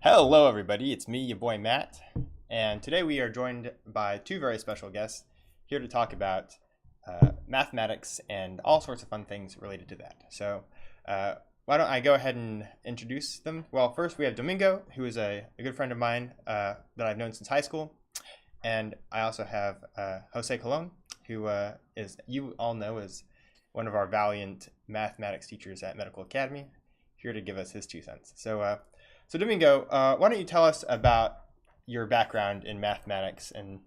Hello, everybody. It's me, your boy Matt, and today we are joined by two very special guests here to talk about mathematics and all sorts of fun things related to that. So, why don't I go ahead and introduce them? Well, first we have Domingo, who is a good friend of mine that I've known since high school, and I also have Jose Colon, who is you all know is one of our valiant mathematics teachers at Medical Academy, here to give us his 2 cents. So Domingo, why don't you tell us about your background in mathematics and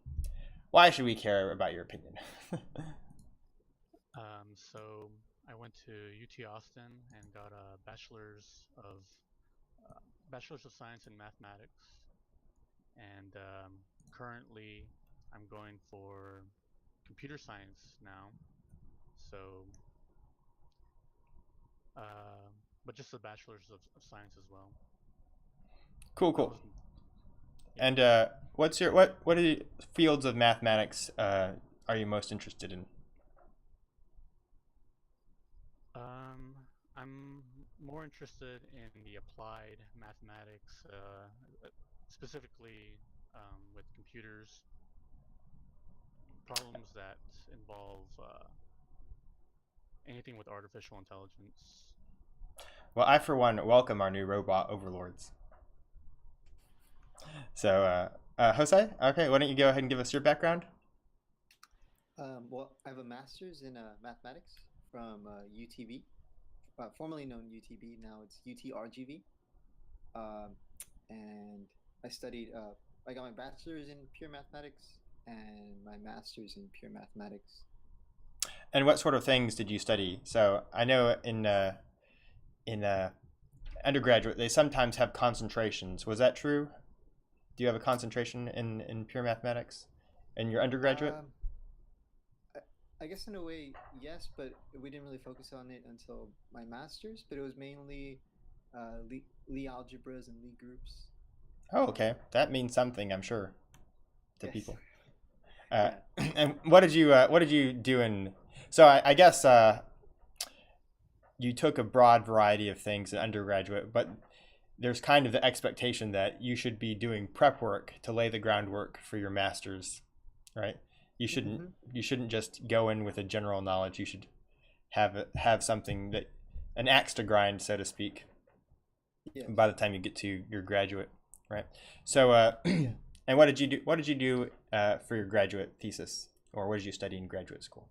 why should we care about your opinion? So I went to UT Austin and got a bachelor's of science in mathematics, and currently I'm going for computer science now. So, but just a bachelor's of science as well. Cool, I cool. was, yeah. And what are the fields of mathematics are you most interested in? I'm more interested in the applied mathematics, specifically with computers, problems that involve anything with artificial intelligence. Well, I for one welcome our new robot overlords. Jose, okay, why don't you go ahead and give us your background? Well, I have a master's in mathematics from UTB, formerly known UTB. Now it's UTRGV. Um, and I studied. I got my bachelor's in pure mathematics and my master's in pure mathematics. And what sort of things did you study? So I know in undergraduate they sometimes have concentrations. Was that true? Do you have a concentration in pure mathematics in your undergraduate? Um, I guess in a way, yes, but we didn't really focus on it until my master's. But it was mainly Lie algebras and Lie groups. Oh, okay. That means something, I'm sure, to Yes. people. Uh, Yeah. and what did you do in? So I guess you took a broad variety of things in undergraduate, but there's kind of the expectation that you should be doing prep work to lay the groundwork for your master's, right? You shouldn't Hmm. you shouldn't just go in with a general knowledge. You should have something that an axe to grind, so to speak, by Yes. the time you get to your graduate, right? So, Yeah. and what did you do? What did you do for your graduate thesis, or what did you study in graduate school?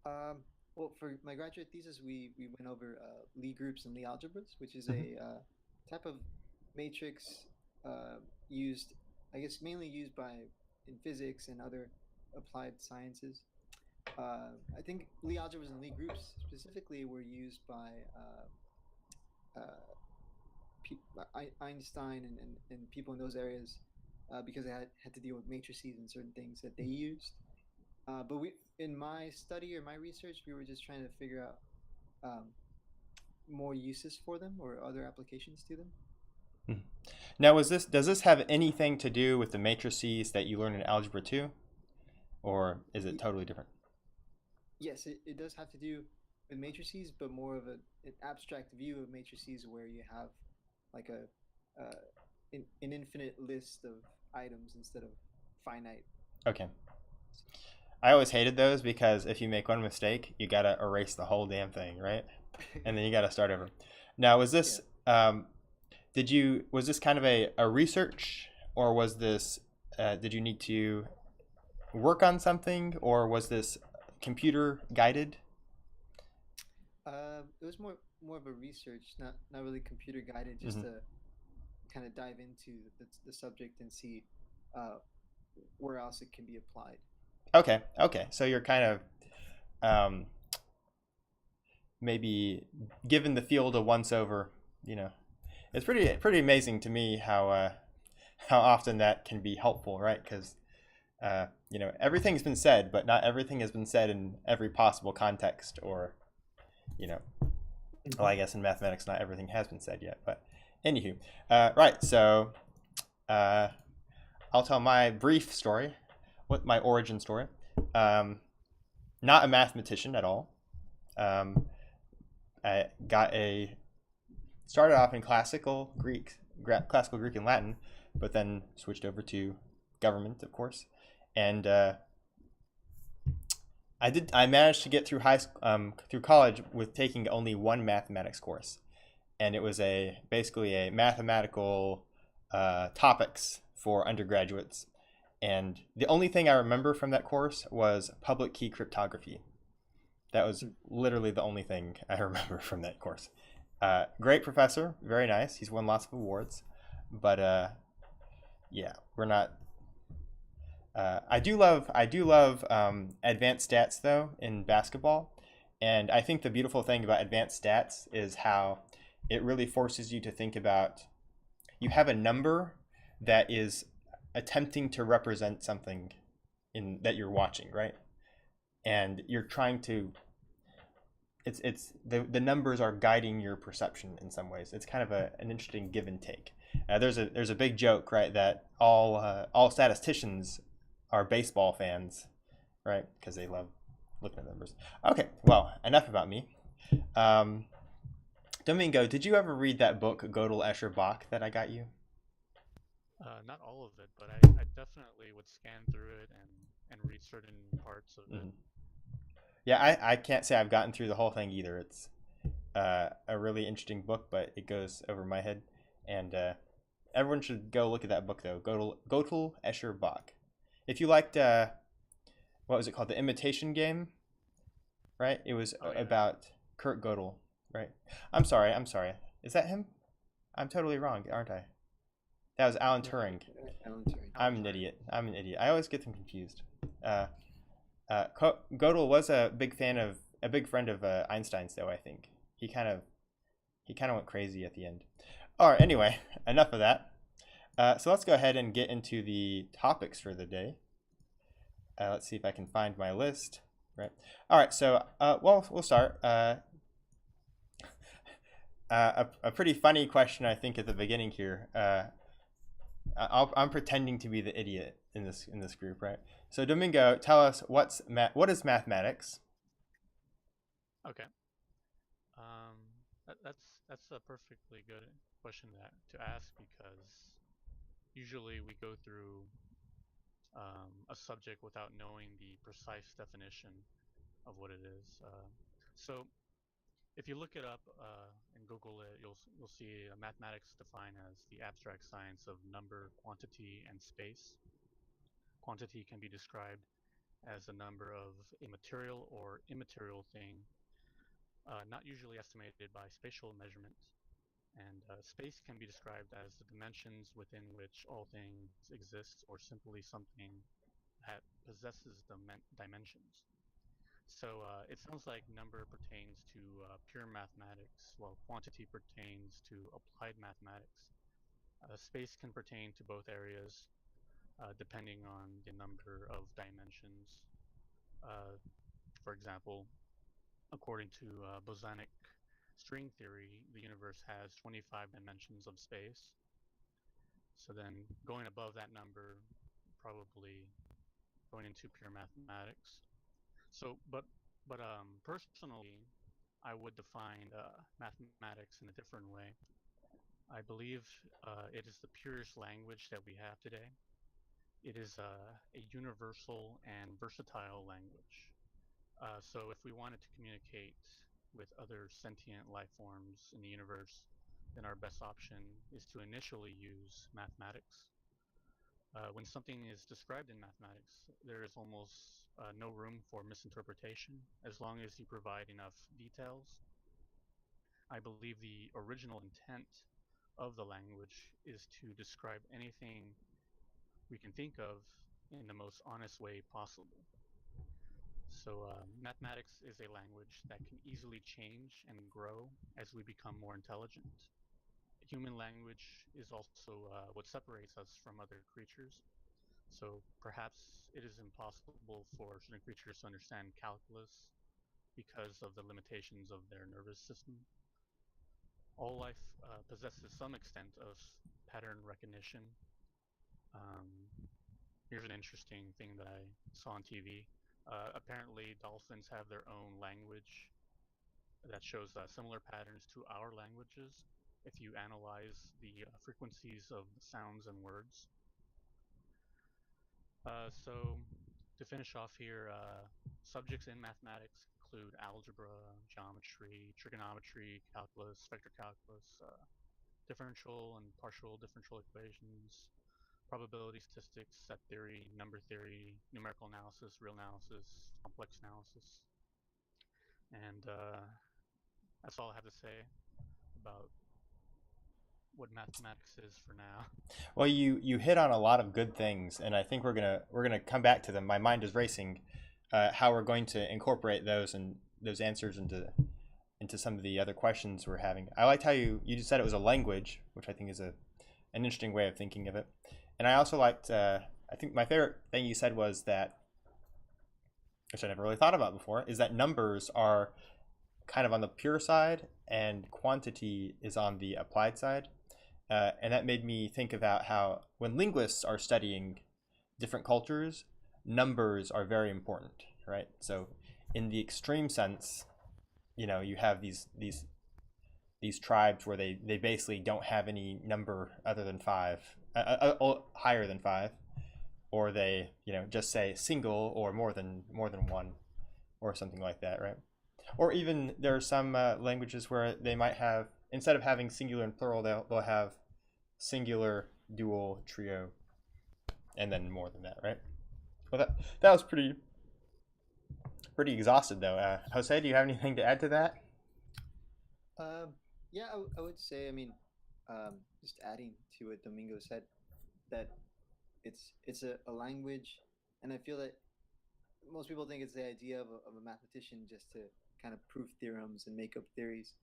Well, for my graduate thesis, we went over Lie groups and Lie algebras, which is Hmm. a type of matrix used, I guess, mainly used by in physics and other applied sciences. I think Lie algebras and Lie groups specifically were used by uh, Einstein and people in those areas because they had to deal with matrices and certain things that they used. But in my study or my research, we were just trying to figure out um, more uses for them or other applications to them. Now, does this have anything to do with the matrices that you learn in Algebra 2, or is it Y- totally different? yes, it does have to do with matrices, but more of an abstract view of matrices where you have like an infinite list of items instead of finite. Okay. I always hated those because if you make one mistake, you gotta erase the whole damn thing, right? And then you gotta start over. Now, Yeah. was this kind of a research, or was this, did you need to work on something, or was this computer guided? It was more of a research, not really computer guided, just Hmm. to kind of dive into the subject and see uh, where else it can be applied. Okay, okay. So you're kind of um, maybe given the field a once over, you know. It's pretty amazing to me how often that can be helpful, right? Because everything's been said, but not everything has been said in every possible context, or you know, well, Hmm. I guess in mathematics, not everything has been said yet. But anywho, right. So uh, I'll tell my brief story, what my origin story. Um, Not a mathematician at all. Um, I got a started off in classical Greek classical Greek and Latin, but then switched over to government, of course. And I managed to get through through college with taking only one mathematics course, and it was basically a mathematical topics for undergraduates. And the only thing I remember from that course was public key cryptography. That was literally the only thing I remember from that course. Great professor, very nice. He's won lots of awards, but yeah, we're not. I do love advanced stats though in basketball, and I think the beautiful thing about advanced stats is how it really forces you to think about. You have a number that is attempting to represent something in that you're watching, right? And you're trying to. It's the numbers are guiding your perception in some ways. It's kind of an interesting give and take. There's a big joke, right, that all statisticians are baseball fans, right? Because they love looking at numbers. Okay, well, enough about me. Domingo, did you ever read that book, Gödel, Escher, Bach, that I got you? Not all of it, but I definitely would scan through it and read certain parts of it. Yeah, I can't say I've gotten through the whole thing either. It's a really interesting book, but it goes over my head. And everyone should go look at that book, though. Gödel, Escher, Bach. If you liked, what was it called? The Imitation Game, right? It was about Kurt Gödel, right? I'm sorry. Is that him? I'm totally wrong, aren't I? That was Alan Turing. I'm an idiot. I always get them confused. Gödel was a big friend of Einstein's, though. I think he kind of went crazy at the end. All right. Anyway, enough of that. So let's go ahead and get into the topics for the day. Let's see if I can find my list. Right. All right. So we'll start. A pretty funny question, I think, at the beginning here. I'm pretending to be the idiot in this group, right? So Domingo, tell us what is mathematics? Okay. That's a perfectly good question to ask, because usually we go through a subject without knowing the precise definition of what it is. So if you look it up and Google it, you'll see mathematics defined as the abstract science of number, quantity, and space. Quantity can be described as the number of a material or immaterial thing, not usually estimated by spatial measurement. And space can be described as the dimensions within which all things exist, or simply something that possesses the dimensions. So it sounds like number pertains to pure mathematics, while quantity pertains to applied mathematics. Space can pertain to both areas, depending on the number of dimensions. For example, according to bosonic string theory, the universe has 25 dimensions of space. So then going above that number, probably going into pure mathematics. So, but personally, I would define mathematics in a different way. I believe it is the purest language that we have today. It is a universal and versatile language. So if we wanted to communicate with other sentient life forms in the universe, then our best option is to initially use mathematics. When something is described in mathematics, there is almost no room for misinterpretation as long as you provide enough details. I believe the original intent of the language is to describe anything we can think of in the most honest way possible. So mathematics is a language that can easily change and grow as we become more intelligent. Human language is also what separates us from other creatures. So perhaps it is impossible for certain creatures to understand calculus because of the limitations of their nervous system. All life possesses some extent of pattern recognition. Here's an interesting thing that I saw on TV. Apparently, dolphins have their own language that shows similar patterns to our languages. if you analyze the frequencies of sounds and words. So to finish off here, subjects in mathematics include algebra, geometry, trigonometry, calculus, vector calculus, differential and partial differential equations, probability statistics, set theory, number theory, numerical analysis, real analysis, complex analysis. And that's all I have to say about what mathematics is for now. Well, you hit on a lot of good things, and I think we're gonna come back to them. My mind is racing. How we're going to incorporate those and those answers into some of the other questions we're having. I liked how you just said it was a language, which I think is an interesting way of thinking of it. And I also liked. I think my favorite thing you said was that, which I never really thought about before, is that numbers are kind of on the pure side and quantity is on the applied side. And that made me think about how when linguists are studying different cultures, numbers are very important, right? So in the extreme sense, you have these tribes where they basically don't have any number other than five, higher than five, or they just say single or more than one, or something like that, right? Or even there are some languages where they might have, instead of having singular and plural, they'll have singular, dual, trio, and then more than that, right? Well, that was pretty exhausted though. Jose, do you have anything to add to that? Yeah, I would say, I mean, just adding to what Domingo said, that it's a language, and I feel that most people think it's the idea of a mathematician just to kind of prove theorems and make up theories,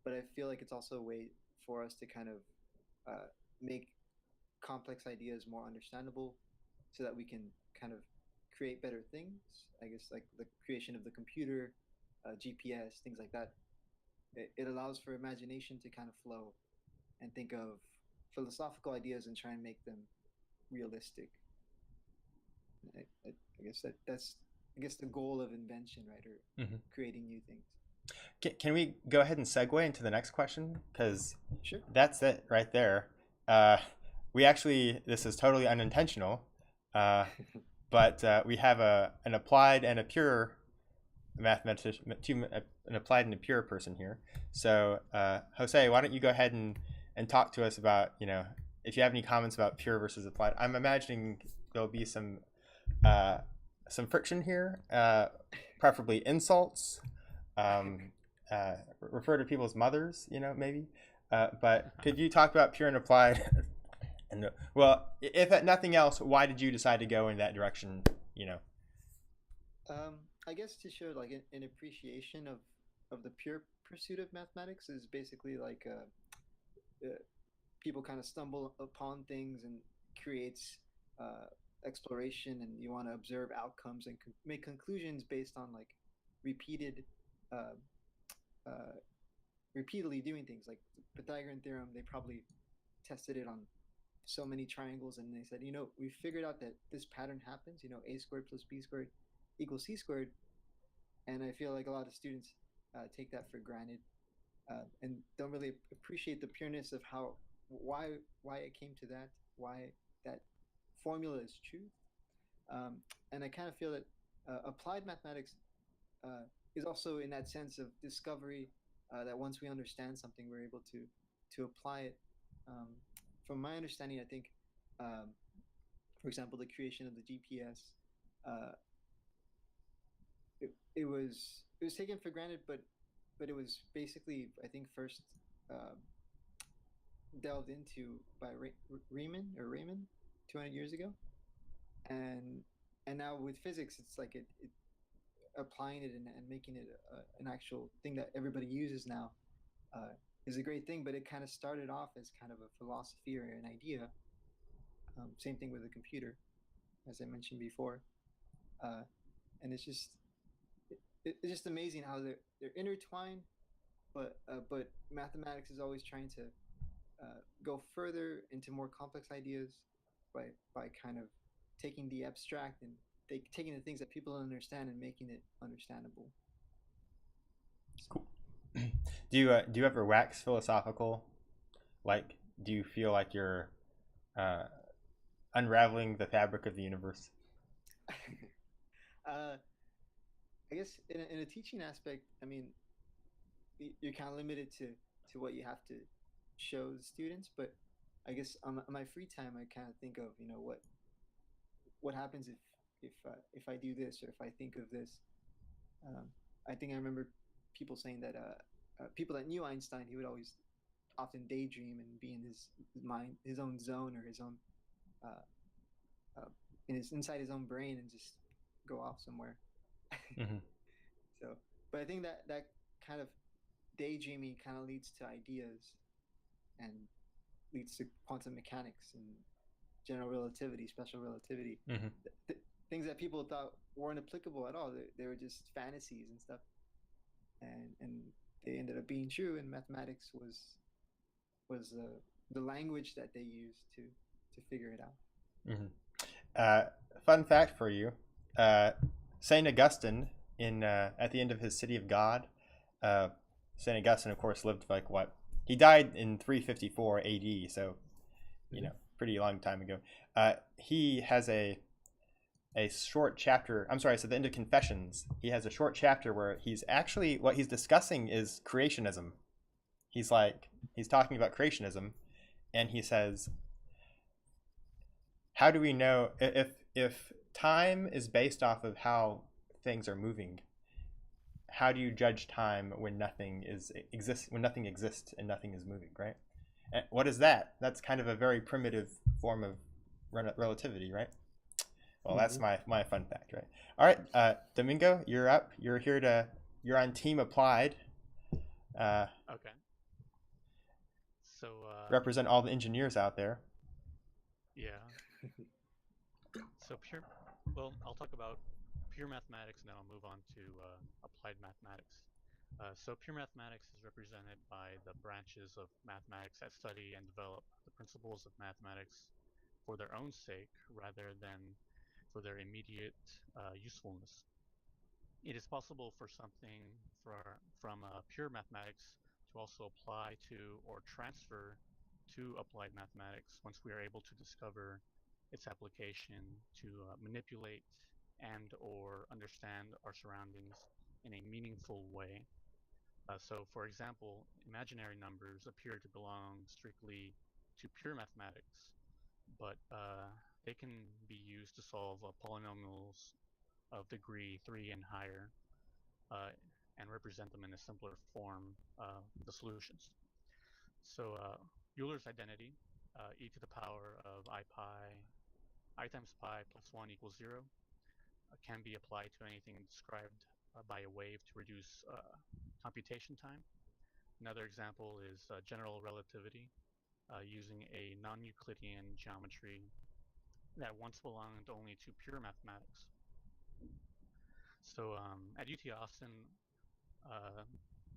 but I feel like it's also a way for us to kind of make complex ideas more understandable, so that we can kind of create better things. I guess like the creation of the computer, GPS, things like that. It allows for imagination to kind of flow and think of philosophical ideas and try and make them realistic. I guess that's the goal of invention, right? Or creating new things. Can we go ahead and segue into the next question? Because sure, that's it right there. We actually, this is totally unintentional, but we have an applied and a pure mathematician, an applied and a pure person here. So Jose, why don't you go ahead and talk to us about, if you have any comments about pure versus applied. I'm imagining there'll be some friction here, preferably insults. Refer to people's mothers, maybe. But could you talk about pure and applied? And well, if at nothing else, why did you decide to go in that direction? I guess to show like an appreciation of the pure pursuit of mathematics is basically like people kind of stumble upon things and creates exploration, and you want to observe outcomes and make conclusions based on like repeatedly doing things. Like the Pythagorean theorem, they probably tested it on so many triangles, and they said, we figured out that this pattern happens, a squared plus b squared equals c squared. And I feel like a lot of students take that for granted, and don't really appreciate the pureness of why it came to that, why that formula is true. And I kind of feel that applied mathematics is also in that sense of discovery, that once we understand something, we're able to apply it. From my understanding, I think, for example, the creation of the GPS, it was taken for granted, but it was basically, I think, first delved into by Raymond 200 years ago, and now with physics, it's like it applying it and making it an actual thing that everybody uses now is a great thing. But it kind of started off as kind of a philosophy or an idea. Same thing with the computer, as I mentioned before, and it's just amazing how they're intertwined, but mathematics is always trying to go further into more complex ideas by kind of taking the abstract and taking the things that people don't understand and making it understandable. Cool. Do you ever wax philosophical Like, do you feel like you're uh, unraveling the fabric of the universe? uh, I guess in a teaching aspect, I mean, you're kind of limited to what you have to show the students. But I guess on my free time, I kind of think of, what happens if I do this, or if I think of this. Um, I think I remember people saying that people that knew Einstein, he would always often daydream and be in his mind, his own zone, or his own uh, inside his own brain, and just go off somewhere. Mm-hmm. So, but I think that kind of daydreaming kind of leads to ideas, and leads to quantum mechanics and general relativity, special relativity, Mm-hmm. things that people thought weren't applicable at all. They were just fantasies and stuff, and they ended up being true. And mathematics was the language that they used to figure it out. Mm-hmm. Uh, Fun fact for you: Saint Augustine, in at the end of his City of God, uh, Saint Augustine, of course, lived like what? He died in 354 A.D., so pretty long time ago. He has a short chapter. I'm sorry. So the end of Confessions, he has a short chapter where he's actually what he's discussing is creationism. He's talking about creationism, and he says, how do we know if time is based off of how things are moving? How do you judge time when nothing exists and nothing is moving, right? And what is that? That's kind of a very primitive form of relativity, right? Well, that's my fun fact, right? All right, Domingo, you're up. You're on Team Applied. Okay. So Represent all the engineers out there. yeah. So I'll talk about pure mathematics, and then I'll move on to applied mathematics. So pure mathematics is represented by the branches of mathematics that study and develop the principles of mathematics for their own sake rather than for their immediate usefulness. It is possible for something from pure mathematics to also apply to or transfer to applied mathematics once we are able to discover its application to manipulate and or understand our surroundings in a meaningful way. So, for example, imaginary numbers appear to belong strictly to pure mathematics, but they can be used to solve polynomials of degree 3 and higher, uh, and represent them in a simpler form, the solutions. So Euler's identity, e to the power of I times pi plus 1 equals 0, can be applied to anything described by a wave to reduce computation time. Another example is general relativity, using a non-Euclidean geometry that once belonged only to pure mathematics. So at UT Austin,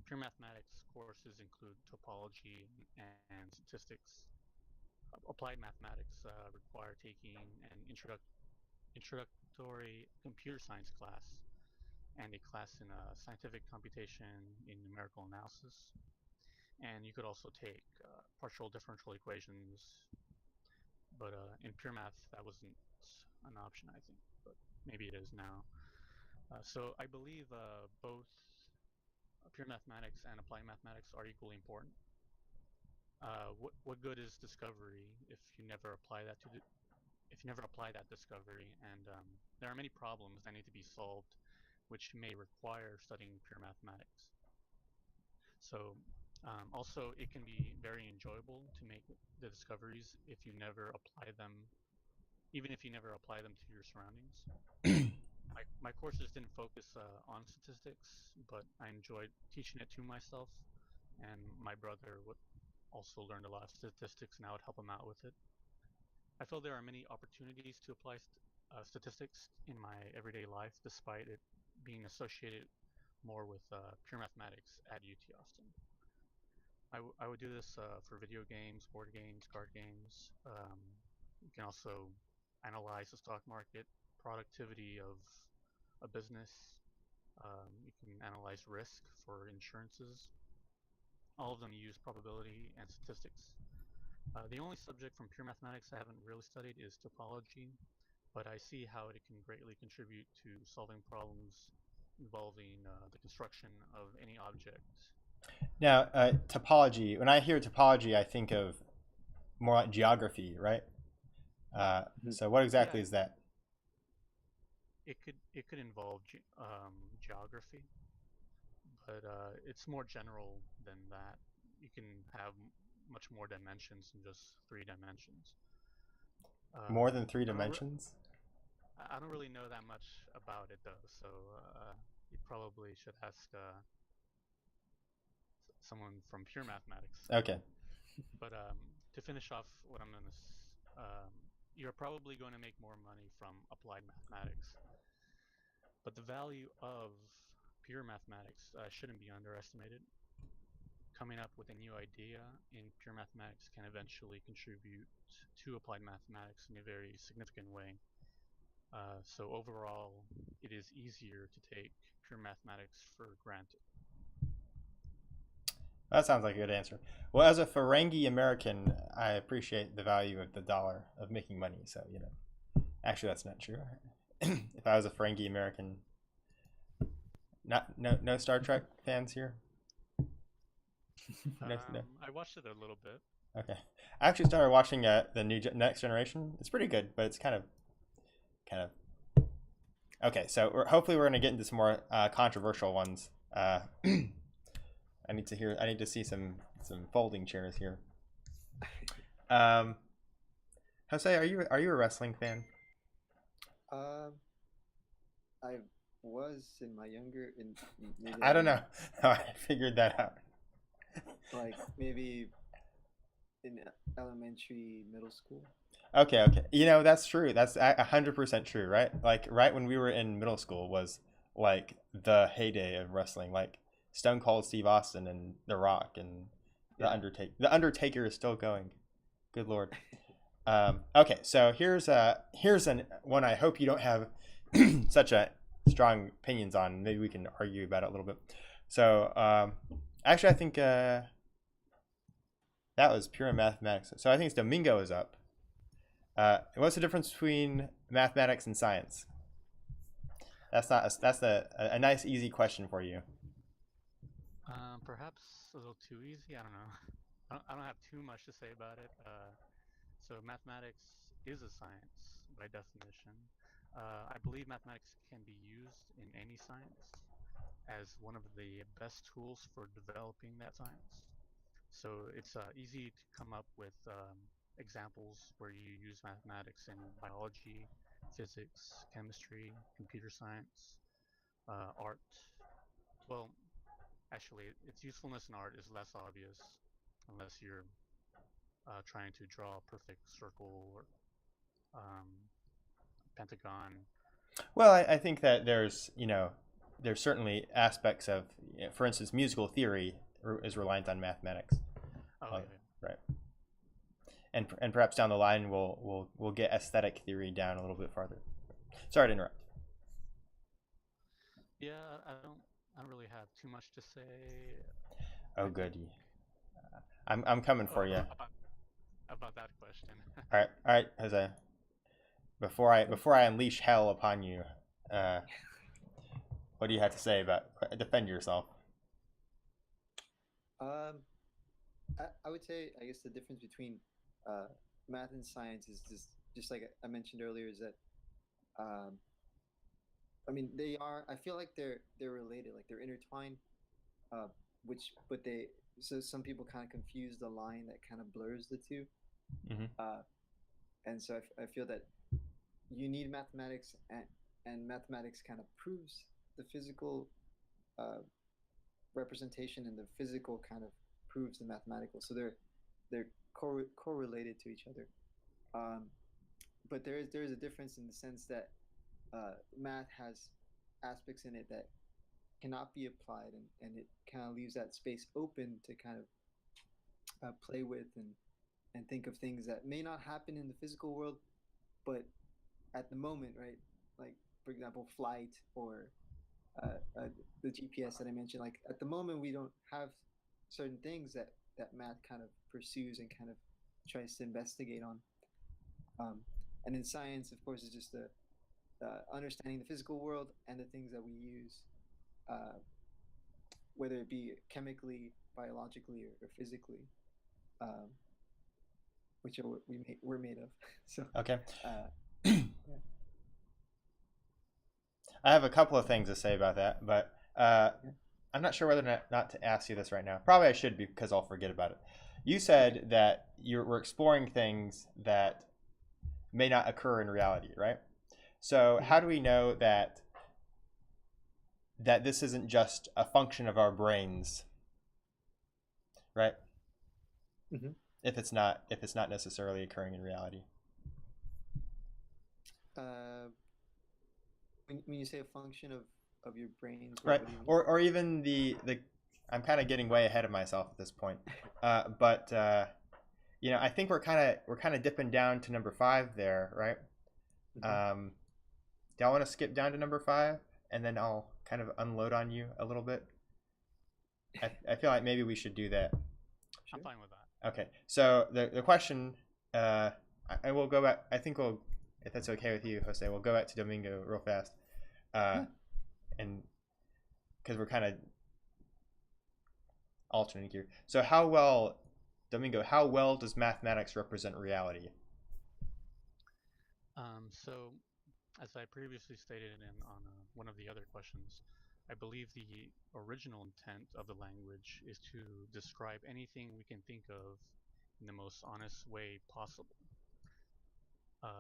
pure mathematics courses include topology and statistics. Applied mathematics require taking an introductory computer science class and a class in scientific computation in numerical analysis. And you could also take partial differential equations, but in pure math that wasn't an option, I think, but maybe it is now. So I believe both pure mathematics and applied mathematics are equally important. What good is discovery if you never apply that discovery? And there are many problems that need to be solved, which may require studying pure mathematics. So also, it can be very enjoyable to make the discoveries if you never apply them, even if you never apply them to your surroundings. My courses didn't focus on statistics, but I enjoyed teaching it to myself, and my brother would also learned a lot of statistics, and I would help him out with it. I feel there are many opportunities to apply statistics in my everyday life, despite it being associated more with pure mathematics at UT Austin. I would do this for video games, board games, card games. You can also analyze the stock market, productivity of a business. You can analyze risk for insurances. All of them use probability and statistics. The only subject from pure mathematics I haven't really studied is topology, but I see how it can greatly contribute to solving problems involving the construction of any object. Now, topology. When I hear topology, I think of more like geography, right? So what exactly Yeah, is that? it could involve geography, but it's more general than that. You can have much more dimensions than just 3 dimensions. More than three I don't dimensions? I don't really know that much about it though, so you probably should ask someone from pure mathematics. Okay. But to finish off what I'm gonna, you're probably going to make more money from applied mathematics, but the value of pure mathematics shouldn't be underestimated. Coming up with a new idea in pure mathematics can eventually contribute to applied mathematics in a very significant way. So overall, it is easier to take pure mathematics for granted. That sounds like a good answer. Well, as a Ferengi American, I appreciate the value of the dollar of making money. So, actually, that's not true. If I was a Ferengi American, no Star Trek fans here. No. I watched it a little bit. Okay, I actually started watching the new Next Generation. It's pretty good, but it's kind of. Okay, so hopefully we're gonna get into some more controversial ones. I need to see some folding chairs here. Jose, are you a wrestling fan? I was in my younger in maybe I don't know how I figured that out. like maybe in elementary, middle school. Okay. That's true. That's 100% true, right? Like right when we were in middle school was like the heyday of wrestling, like Stone Cold Steve Austin and The Rock and The Yeah. Undertaker. The Undertaker is still going. Good Lord. Okay, so here's one I hope you don't have such a strong opinions on. Maybe we can argue about it a little bit. So actually, I think that was pure mathematics. So I think it's Domingo is up. What's the difference between mathematics and science? That's a nice easy question for you. Perhaps a little too easy. I don't know. I don't have too much to say about it. So mathematics is a science by definition. I believe mathematics can be used in any science as one of the best tools for developing that science. So it's easy to come up with examples where you use mathematics in biology, physics, chemistry, computer science, art. Well, actually, its usefulness in art is less obvious unless you're trying to draw a perfect circle or um, pentagon. Well, I think that there's certainly aspects of, for instance, musical theory is reliant on mathematics. Oh, Uh, yeah. right. And perhaps down the line we'll get aesthetic theory down a little bit farther. Sorry to interrupt. Yeah, I don't really have too much to say. Oh, good. I'm coming for you. About that question. All right, Jose. Before I unleash hell upon you, what do you have to say about defend yourself? Um, I would say I guess the difference between math and science is just like I mentioned earlier is that um, I mean they are I feel like they're related, like they're intertwined, uh, but they so some people kind of confuse the line that kind of blurs the two, Mm-hmm. uh, and so I feel that you need mathematics and mathematics kind of proves the physical uh, representation and the physical kind of proves the mathematical. So they're correlated to each other. Um, but there is a difference in the sense that math has aspects in it that cannot be applied, and it kind of leaves that space open to kind of play with and think of things that may not happen in the physical world, but at the moment, right? Like for example, flight or the GPS that I mentioned. Like at the moment, we don't have certain things that math kind of pursues and kind of tries to investigate on. And in science, of course, it's just the understanding the physical world and the things that we use, uh, whether it be chemically, biologically, or physically, um, which are what we're made of. So Okay. yeah. I have a couple of things to say about that, but I'm not sure whether or not to ask you this right now. Probably I should, because I'll forget about it. You said that we're exploring things that may not occur in reality, right? So how do we know that this isn't just a function of our brains, right? Mm-hmm. If it's not necessarily occurring in reality. When you say a function of your brains, Right, what do you mean? or even the I'm kind of getting way ahead of myself at this point, but I think we're kind of dipping down to number 5 there, right? Mm-hmm. Do y'all want to skip down to number 5, and then I'll kind of unload on you a little bit? I feel like maybe we should do that. Sure. I'm fine with that. Okay, so the question, I will go back. I think we'll, if that's okay with you, Jose, we'll go back to Domingo real fast, Yeah. and because we're kind of alternating here. So how well, Domingo, how well does mathematics represent reality? So, as I previously stated on one of the other questions, I believe the original intent of the language is to describe anything we can think of in the most honest way possible.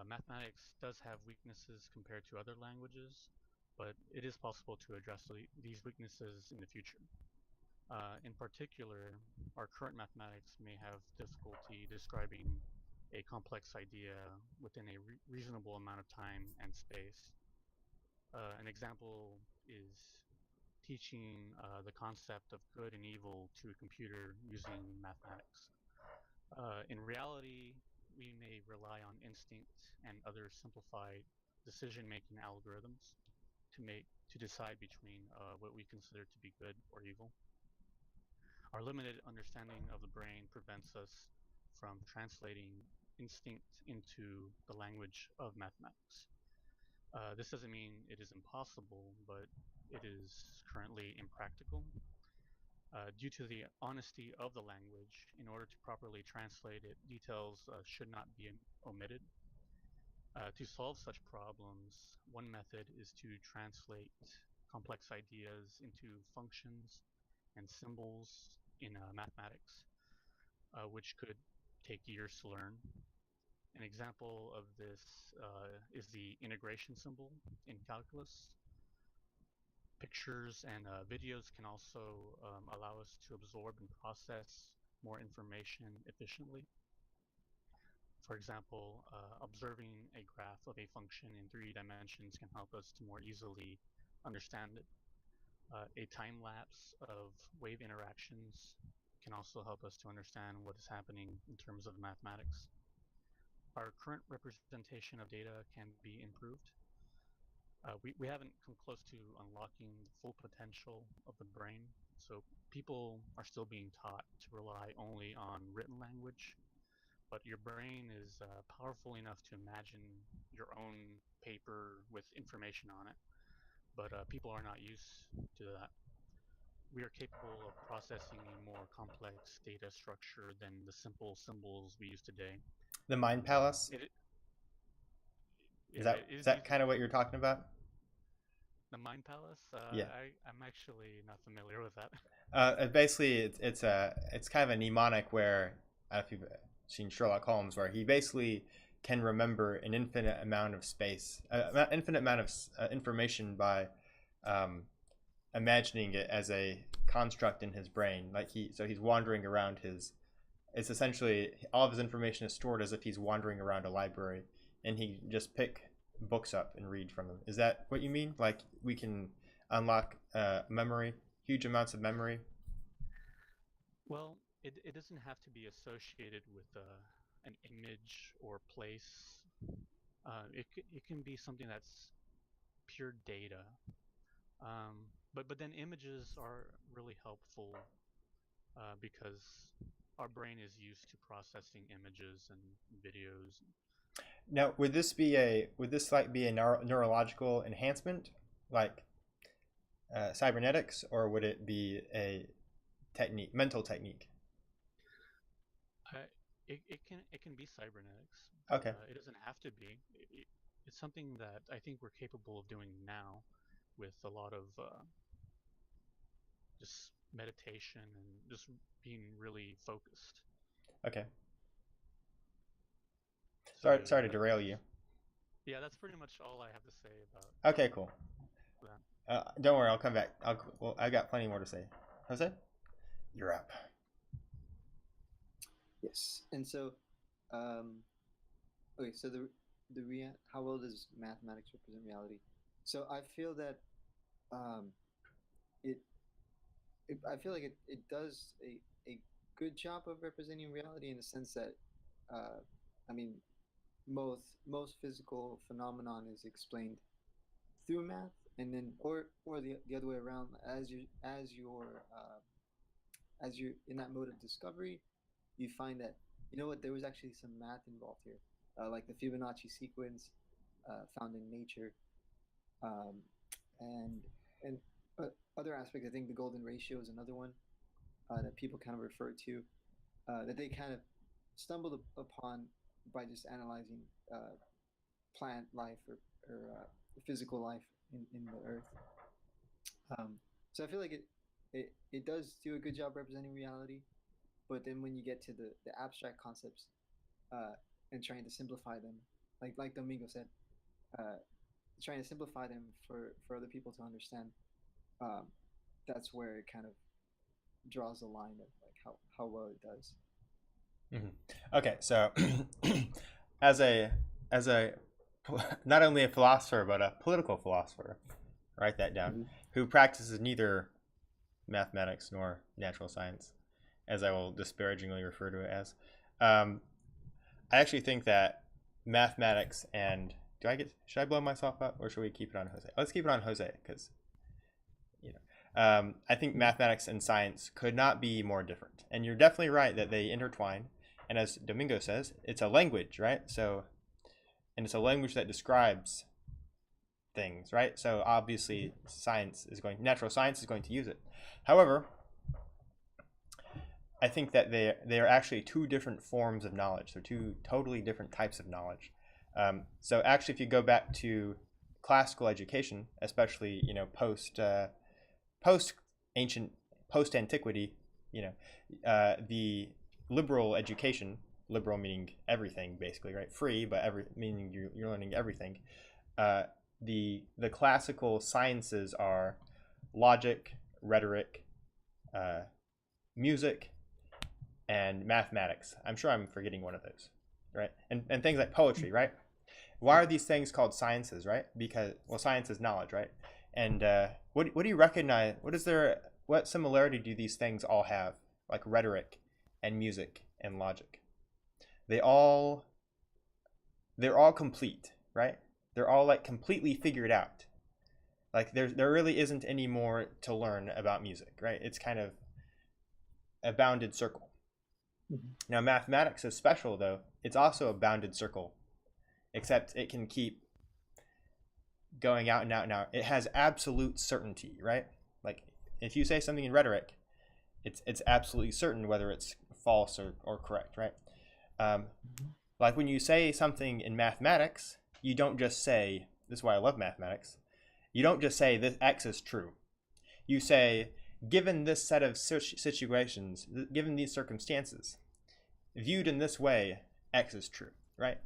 Mathematics does have weaknesses compared to other languages, but it is possible to address these weaknesses in the future. In particular, our current mathematics may have difficulty describing a complex idea within a reasonable amount of time and space. An example is teaching the concept of good and evil to a computer using mathematics. In reality, we may rely on instinct and other simplified decision-making algorithms to decide between what we consider to be good or evil. Our limited understanding of the brain prevents us from translating instinct into the language of mathematics. This doesn't mean it is impossible, but it is currently impractical. Due to the honesty of the language, in order to properly translate it, details should not be omitted. To solve such problems, one method is to translate complex ideas into functions and symbols in mathematics, which could take years to learn. An example of this is the integration symbol in calculus. Pictures and videos can also allow us to absorb and process more information efficiently. For example, observing a graph of a function in 3 dimensions can help us to more easily understand it. A time lapse of wave interactions can also help us to understand what is happening in terms of mathematics. Our current representation of data can be improved. We haven't come close to unlocking the full potential of the brain, so people are still being taught to rely only on written language, but your brain is powerful enough to imagine your own paper with information on it, but people are not used to that. We are capable of processing a more complex data structure than the simple symbols we use today. The Mind Palace? It, Is yeah, that it is is that easy. kind of what you're talking about? The Mind Palace? Yeah. I'm actually not familiar with that. Basically, it's kind of a mnemonic where, I don't know if you've seen Sherlock Holmes, where he basically can remember an infinite amount of space, infinite amount of information by imagining it as a construct in his brain. Like he's wandering around his. It's essentially all of his information is stored as if he's wandering around a library, and he just pick books up and read from them. Is that what you mean? Like we can unlock memory, huge amounts of memory? Well, it doesn't have to be associated with an image or place. It can be something that's pure data. But then images are really helpful because our brain is used to processing images and videos. Now, would this like be a neurological enhancement, like cybernetics, or would it be a mental technique? It can be cybernetics. Okay. It doesn't have to be. It's something that I think we're capable of doing now, with a lot of just meditation and just being really focused. Okay. So Sorry to derail you. Yeah, that's pretty much all I have to say about. Okay, cool. That. Don't worry, I'll come back. I got plenty more to say. Jose, you're up. Yes, and so, okay, so how well does mathematics represent reality? So I feel that it, I feel like it does a good job of representing reality in the sense that, I mean, most physical phenomenon is explained through math, and then or the other way around, as you're in that mode of discovery, you find that, you know what, there was actually some math involved here, like the Fibonacci sequence found in nature, um, and and other aspects. I think the golden ratio is another one that people kind of refer to, that they kind of stumbled upon by just analyzing plant life or physical life in the earth. So I feel like it does do a good job representing reality, but then when you get to the abstract concepts and trying to simplify them, like Domingo said, trying to simplify them for other people to understand, that's where it kind of draws a line of like how well it does. Mm-hmm. Okay, so as a not only a philosopher but a political philosopher, write that down, mm-hmm. who practices neither mathematics nor natural science, as I will disparagingly refer to it as, I actually think that mathematics and should I blow myself up, or should we keep it on Jose? Let's keep it on Jose, because I think mathematics and science could not be more different. And you're definitely right that they intertwine. And as Domingo says, it's a language, right? So, and it's a language that describes things, right? So obviously natural science is going to use it. However, I think that they are actually two different forms of knowledge. They're two totally different types of knowledge. So actually, if you go back to classical education, especially post antiquity, the liberal education, liberal meaning everything basically, right? Free, but meaning you're learning everything. The classical sciences are logic, rhetoric, music, and mathematics. I'm sure I'm forgetting one of those, right? And things like poetry, right? Why are these things called sciences, right? Because, well, science is knowledge, right? And what do you recognize? What similarity do these things all have, like rhetoric and music and logic? They're all complete, right? They're all like completely figured out. Like there really isn't any more to learn about music, right? It's kind of a bounded circle. Mm-hmm. Now mathematics is special though. It's also a bounded circle, except it can keep going out and out and out. It has absolute certainty, right? Like if you say something in rhetoric, it's absolutely certain whether it's false or correct, right? Like when you say something in mathematics, you don't just say, this is why I love mathematics, you don't just say this X is true. You say, given this set of situations, given these circumstances, viewed in this way, X is true, right?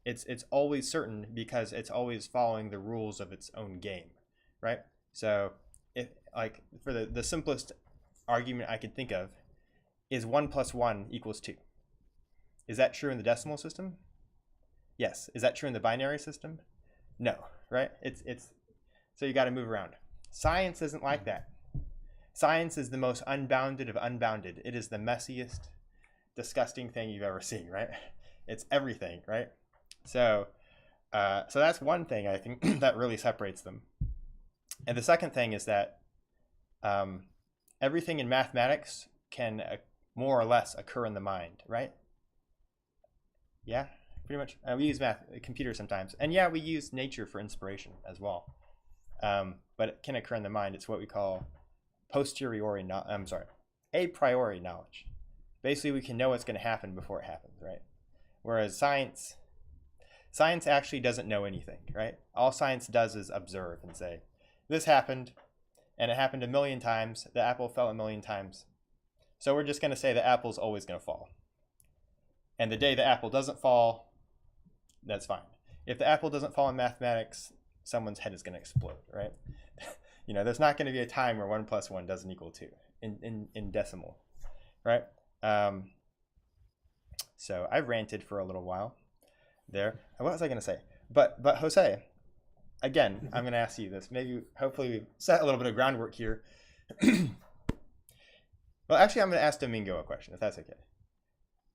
It's always certain because it's always following the rules of its own game, right? So if like for the simplest argument I could think of is 1 + 1 = 2. Is that true in the decimal system? Yes. Is that true in the binary system? No, right? It's so you got to move around. Science isn't like that. Science is the most unbounded of unbounded. It is the messiest, disgusting thing you've ever seen, right? It's everything, right? So that's one thing I think that really separates them. And the second thing is that everything in mathematics can more or less occur in the mind, right? Yeah, pretty much. We use computers sometimes, and yeah, we use nature for inspiration as well. But it can occur in the mind. It's what we call a priori knowledge. Basically, we can know what's going to happen before it happens, right? Whereas science actually doesn't know anything, right? All science does is observe and say, this happened, and it happened a million times. The apple fell a million times. So we're just going to say the apple's always going to fall. And the day the apple doesn't fall, that's fine. If the apple doesn't fall in mathematics, someone's head is going to explode, right? There's not going to be a time where 1 + 1 doesn't equal 2 in decimal, right? So I ranted for a little while there. What was I going to say? But Jose, again, I'm going to ask you this. Hopefully we've set a little bit of groundwork here. Well, actually, I'm going to ask Domingo a question, if that's okay.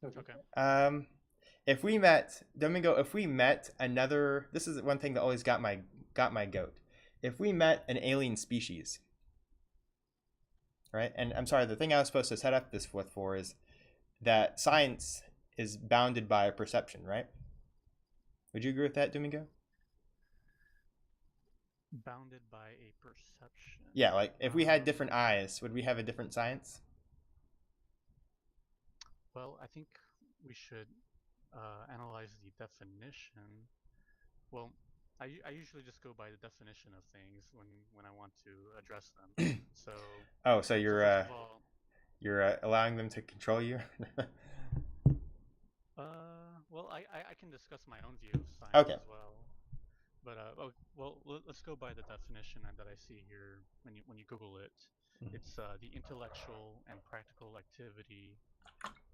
Okay. If we met another, this is one thing that always got my goat. If we met an alien species, right? And I'm sorry, the thing I was supposed to set up this for is that science is bounded by perception, right? Would you agree with that, Domingo? Bounded by a perception. Yeah, like if we had different eyes, would we have a different science? Well, I think we should analyze the definition. Well, I usually just go by the definition of things when I want to address them. So. So you're first of all, you're allowing them to control you? Well, I can discuss my own view of science as well. But let's go by the definition that I see here when you Google it. Mm-hmm. It's the intellectual and practical activity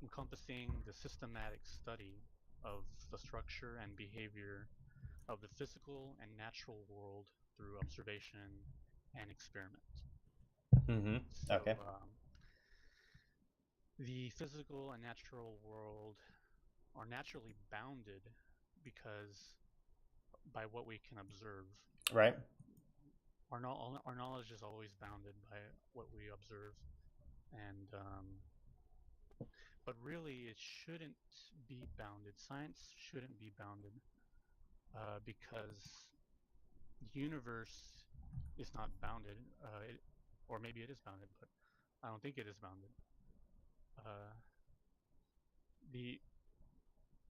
encompassing the systematic study of the structure and behavior of the physical and natural world through observation and experiment. Mm-hmm. So, okay. The physical and natural world are naturally bounded because by what we can observe. Right. Our knowledge is always bounded by what we observe, and but really it shouldn't be bounded. Science shouldn't be bounded because the universe is not bounded, or maybe it is bounded, but I don't think it is bounded.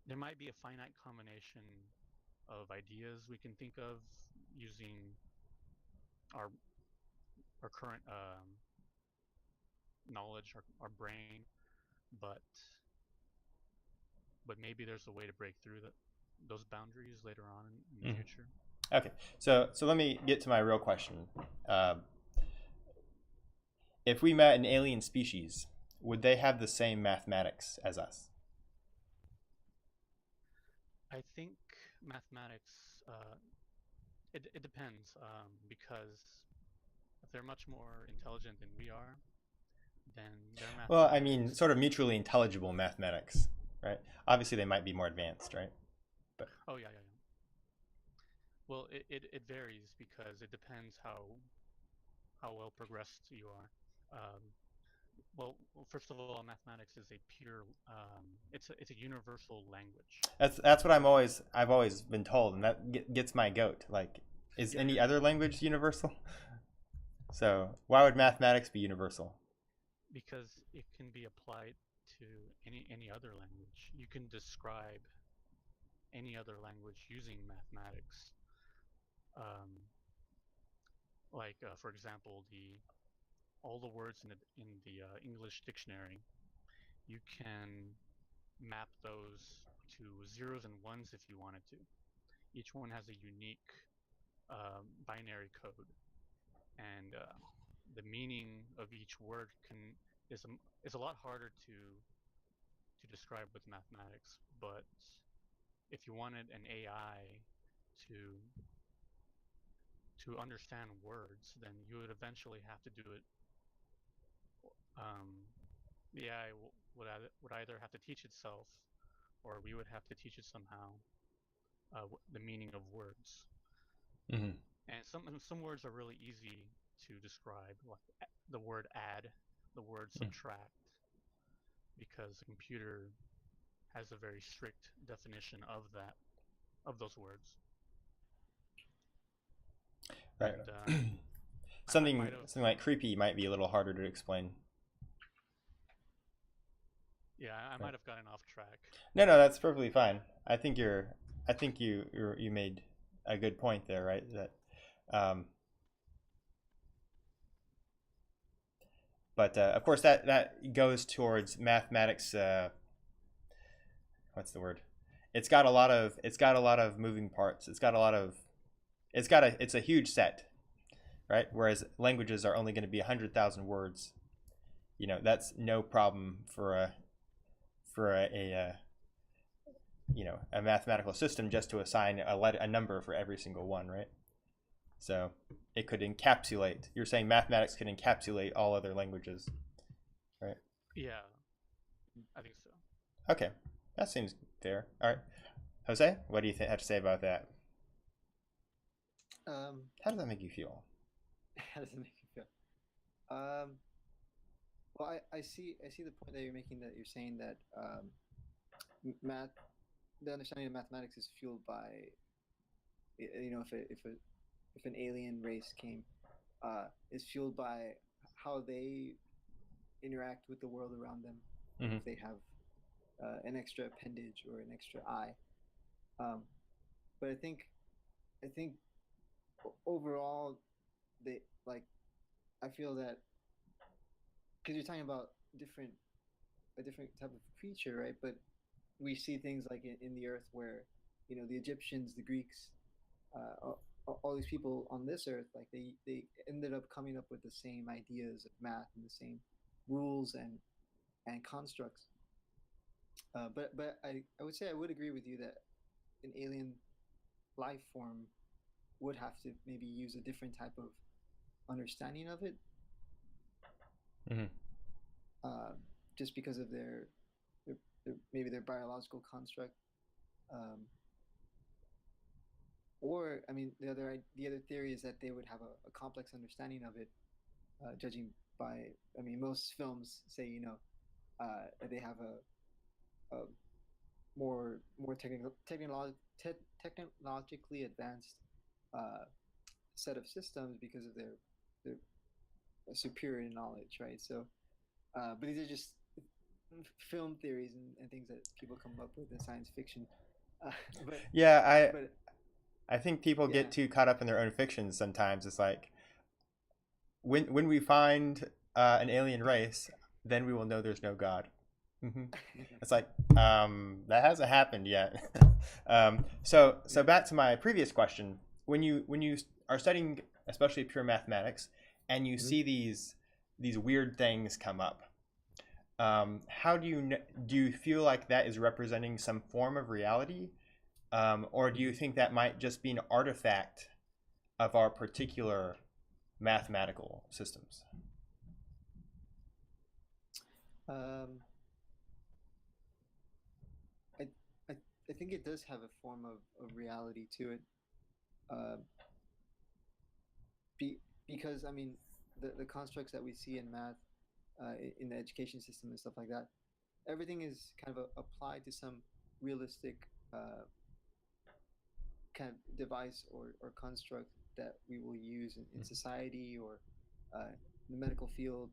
There might be a finite combination of ideas we can think of using our current knowledge, our brain, but maybe there's a way to break through those boundaries later on in the future. Okay, so let me get to my real question. If we met an alien species, would they have the same mathematics as us? I think mathematics, it depends, because if they're much more intelligent than we are, then their mathematics... Well, I mean, sort of mutually intelligible mathematics, right? Obviously, they might be more advanced, right? But oh, yeah. Well, it varies because it depends how well progressed you are. Well, first of all, mathematics is a pure, it's a universal language. That's what I've always been told, and that gets my goat. Like, is any other language universal? So why would mathematics be universal? Because it can be applied to any other language. You can describe any other language using mathematics. For example, all the words in the English dictionary, you can map those to zeros and ones if you wanted to. Each one has a unique binary code, and the meaning of each word is a lot harder to describe with mathematics. But if you wanted an AI to understand words, then you would eventually have to do it. The AI would either have to teach itself, or we would have to teach it somehow the meaning of words. Mm-hmm. And some words are really easy to describe, like the word add, the word subtract. because the computer has a very strict definition of those words. Right. And something like creepy might be a little harder to explain. Yeah, I might have gotten off track. No, that's perfectly fine. I think you made a good point there, right? That, but of course that goes towards mathematics. What's the word? It's got a lot of moving parts. It's a huge set, right? Whereas languages are only going to be 100,000 words. That's no problem for a mathematical system just to assign a number for every single one, right? So it could encapsulate. You're saying mathematics can encapsulate all other languages, right? Yeah, I think so. Okay, that seems fair. All right, Jose, what do you have to say about that? How does that make you feel? How does it make you feel? Well, I see the point that you're making. That you're saying that the understanding of mathematics is fueled by, if an alien race came, is fueled by how they interact with the world around them. Mm-hmm. If they have an extra appendage or an extra eye, but I think overall, I feel that because you're talking about a different type of creature, right? But we see things like in the earth where, the Egyptians, the Greeks, all these people on this earth, like they ended up coming up with the same ideas of math and the same rules and constructs. But I would say I would agree with you that an alien life form would have to maybe use a different type of understanding of it. Mm-hmm. Just because of their maybe their biological construct, or I mean the other theory is that they would have a complex understanding of it, judging by most films say that they have a more technologically advanced set of systems because of their superior knowledge, right? So, but these are just film theories and things that people come up with in science fiction. I think people get too caught up in their own fictions sometimes. It's like when we find an alien race, then we will know there's no God. Mm-hmm. It's like that hasn't happened yet. So back to my previous question: when you are studying, especially pure mathematics, and you see these weird things come up, how do you feel like that is representing some form of reality, or do you think that might just be an artifact of our particular mathematical systems? I think it does have a form of reality to it, because the constructs that we see in math, in the education system and stuff like that, everything is kind of applied to some realistic kind of device or construct that we will use in society or the medical field,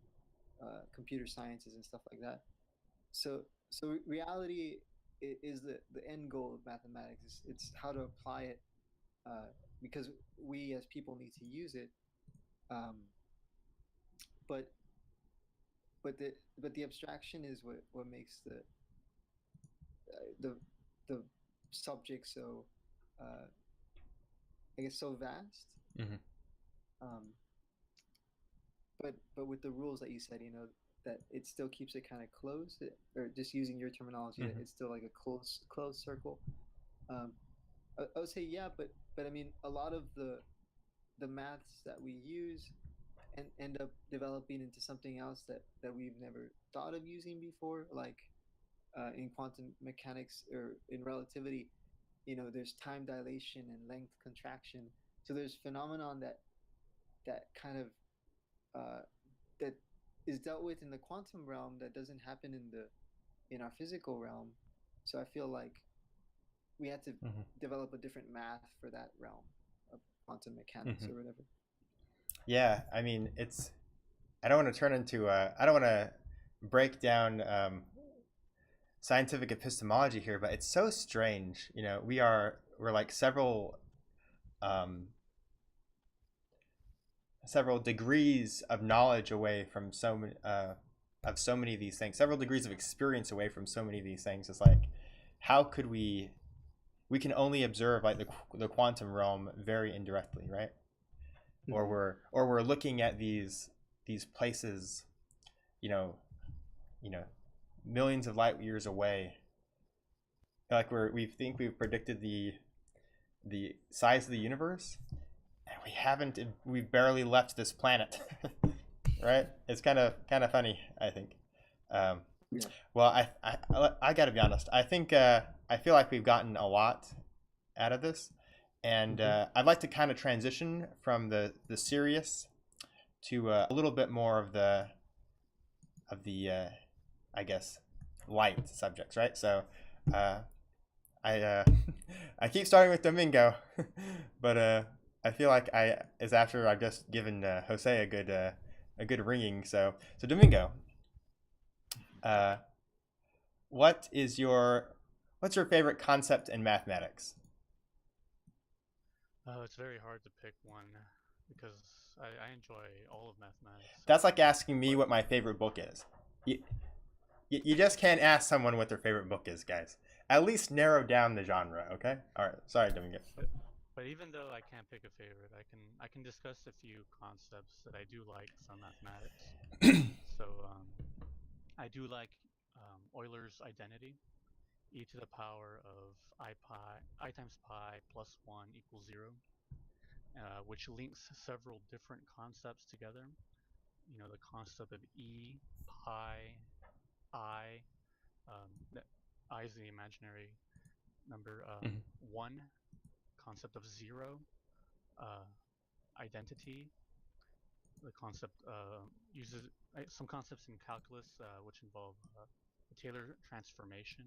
computer sciences and stuff like that. So reality is the end goal of mathematics. It's how to apply it, because we as people need to use it. But the abstraction is what makes the subject so I guess so vast. Mm-hmm. But with the rules that you said, that it still keeps it kind of closed, or just using your terminology, that it's still like a closed circle. I would say but a lot of the maths that we use and end up developing into something else that we've never thought of using before, like in quantum mechanics or in relativity. There's time dilation and length contraction. So there's phenomenon that kind of that is dealt with in the quantum realm that doesn't happen in in our physical realm. So I feel like we had to Mm-hmm. develop a different math for that realm of quantum mechanics Mm-hmm. or whatever. Yeah, I mean, it's. I don't want to turn into. I don't want to break down scientific epistemology here, but it's so strange. You know, we're like um, several degrees of knowledge away from so many of these things. Several degrees of experience away from so many of these things. It's like, how could we can only observe like the quantum realm very indirectly, right? Or Mm-hmm. we're looking at these places, you know, you know, millions of light years away. Like we think we've predicted the size of the universe, and we haven't. We've barely left this planet, right? It's kind of funny, I think. Um, Yeah. well, I got to be honest. I think I feel like we've gotten a lot out of this, and Mm-hmm. I'd like to kind of transition from the serious to a little bit more of the I guess light subjects, right? So uh, I I keep starting with Domingo, but I feel like I is after I've just given Jose a good ringing. So Domingo, uh, what is what's your favorite concept in mathematics? It's very hard to pick one because I enjoy all of mathematics. That's like asking me But what my favorite book is. You, you just can't ask someone what their favorite book is, guys. At least narrow down the genre, okay? All right. Sorry, Domingo. but, but even though I can't pick a favorite, I can discuss a few concepts that I do like from mathematics. So I do like Euler's identity, e to the power of I times pi plus 1 equals 0, which links several different concepts together. You know, the concept of e, pi, I, that I is the imaginary number, Mhm. 1, concept of 0, uh, identity, the concept uses some concepts in calculus which involve the Taylor transformation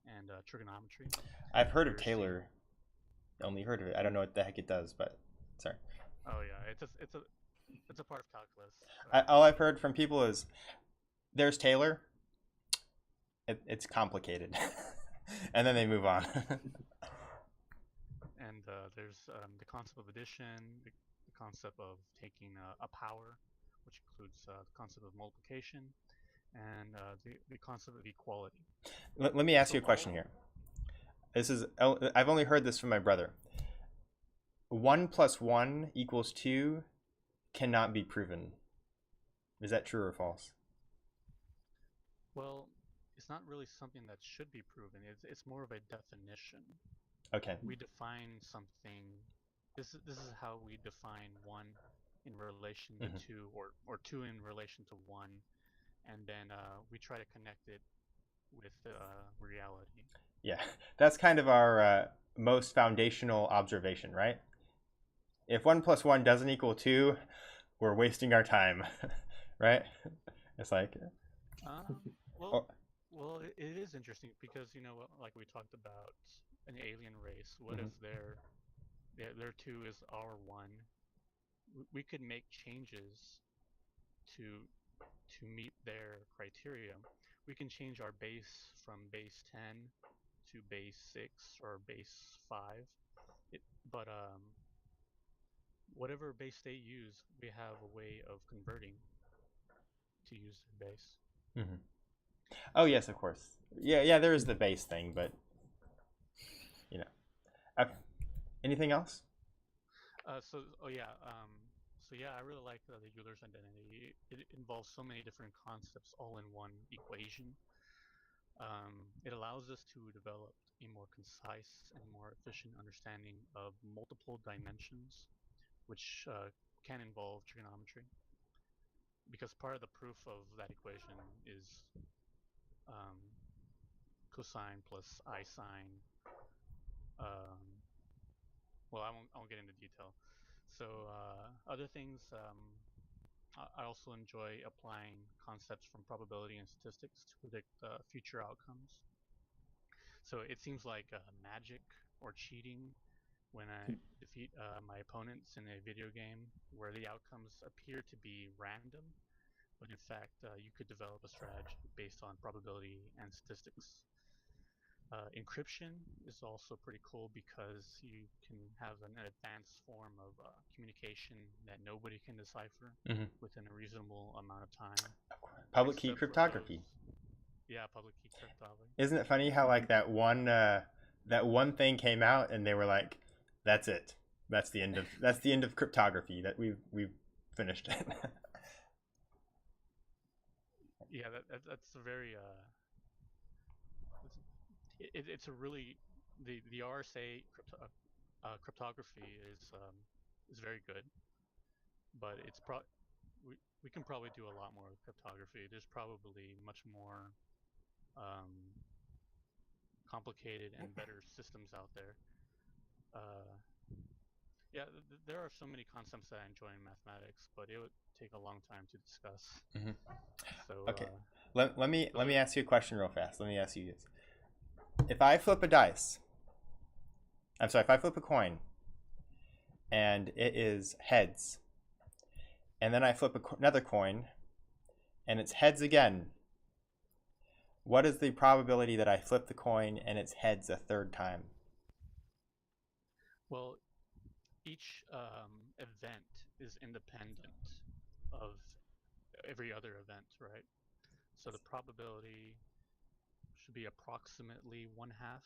and trigonometry. I've heard of There's the Taylor. Only heard of it. I don't know what the heck it does, but sorry. oh yeah, it's a part of calculus. All I've heard from people is there's Taylor. It's complicated, and then they move on. And there's the concept of addition, the concept of taking a power, which includes the concept of multiplication, and the concept of equality. Let me ask So you a question all here. I've only heard this from my brother. 1 plus 1 equals 2 cannot be proven. Is that true or false? well, it's not really something that should be proven. It's more of a definition. Okay. We define something. This is how we define one in relation to Mhm. two, or two in relation to one, and then we try to connect it with reality. Yeah, that's kind of our most foundational observation, right? If 1 plus 1 doesn't equal 2, we're wasting our time, right? It's like, Um, well, oh, it is interesting because like we talked about an alien race. What if mhm. their two is our one? We could make changes to meet their criteria. We can change our base from base 10 to base 6 or base 5. It, but whatever base they use, we have a way of converting to use their base. Mhm. Oh yes, of course. Yeah. There is the base thing, but you know, uh, anything else? So I really like the Euler's identity. It involves so many different concepts all in one equation. It allows us to develop a more concise and more efficient understanding of multiple dimensions, which can involve trigonometry. Because part of the proof of that equation is um, cosine plus I sine. Um, well, I won't get into detail. So other things I also enjoy applying concepts from probability and statistics to predict future outcomes. So it seems like magic or cheating when I defeat my opponents in a video game where the outcomes appear to be random, but in fact, you could develop a strategy based on probability and statistics. Encryption is also pretty cool because you can have an advanced form of communication that nobody can decipher within a reasonable amount of time. Public key cryptography. Yeah, public key cryptography. Isn't it funny how like that one thing came out and they were like, "That's it. That's the end of cryptography. That we've finished it." Yeah, that's a very it's a really the RSA cryptography is very good, but we can probably do a lot more with cryptography. There's probably much more complicated and better systems out there. Yeah, there are so many concepts that I enjoy in mathematics, but it would take a long time to discuss. So okay, let me ask you a question real fast. Let me ask you this: if I flip a coin, and it is heads, and then I flip another coin, and it's heads again, what is the probability that I flip the coin and it's heads a third time? Well, each event is independent of every other event, right? So the probability should be approximately 1/2.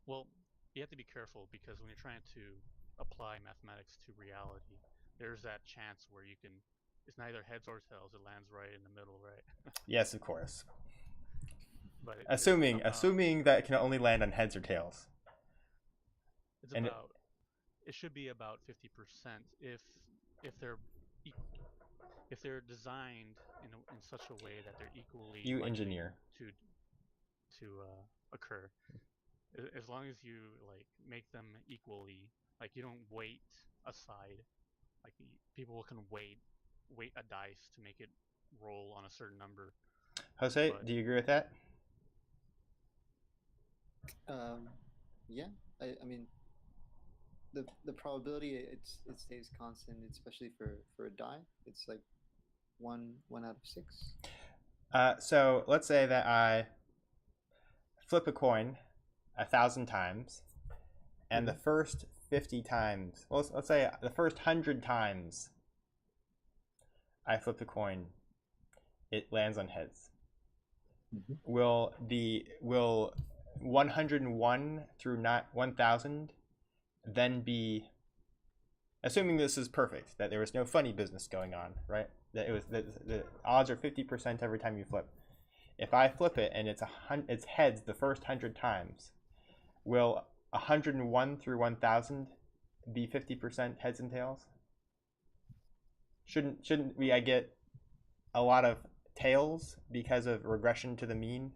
Well, you have to be careful because when you're trying to apply mathematics to reality, there's that chance where it's neither heads or tails, it lands right in the middle, right? Yes, of course. But assuming that it can only land on heads or tails. It should be about 50% if they're designed in such a way that they're equally engineer to occur. As long as you like make them equally, like you don't weight a side, like people can weight a dice to make it roll on a certain number. Jose, do you agree with that? Yeah, I mean, the probability it stays constant, especially for a die. It's like one out of 6. So let's say that I flip a coin 1,000 times, and the first 50 times, well, let's say the first 100 times I flip the coin, it lands on heads. Will 101 through 1,000 then be, assuming this is perfect, that there was no funny business going on, right? That it was the odds are 50% every time you flip. If I flip it and it's heads the first 100 times, will 101 through 1,000 be 50% heads and tails? Shouldn't we get a lot of tails because of regression to the mean?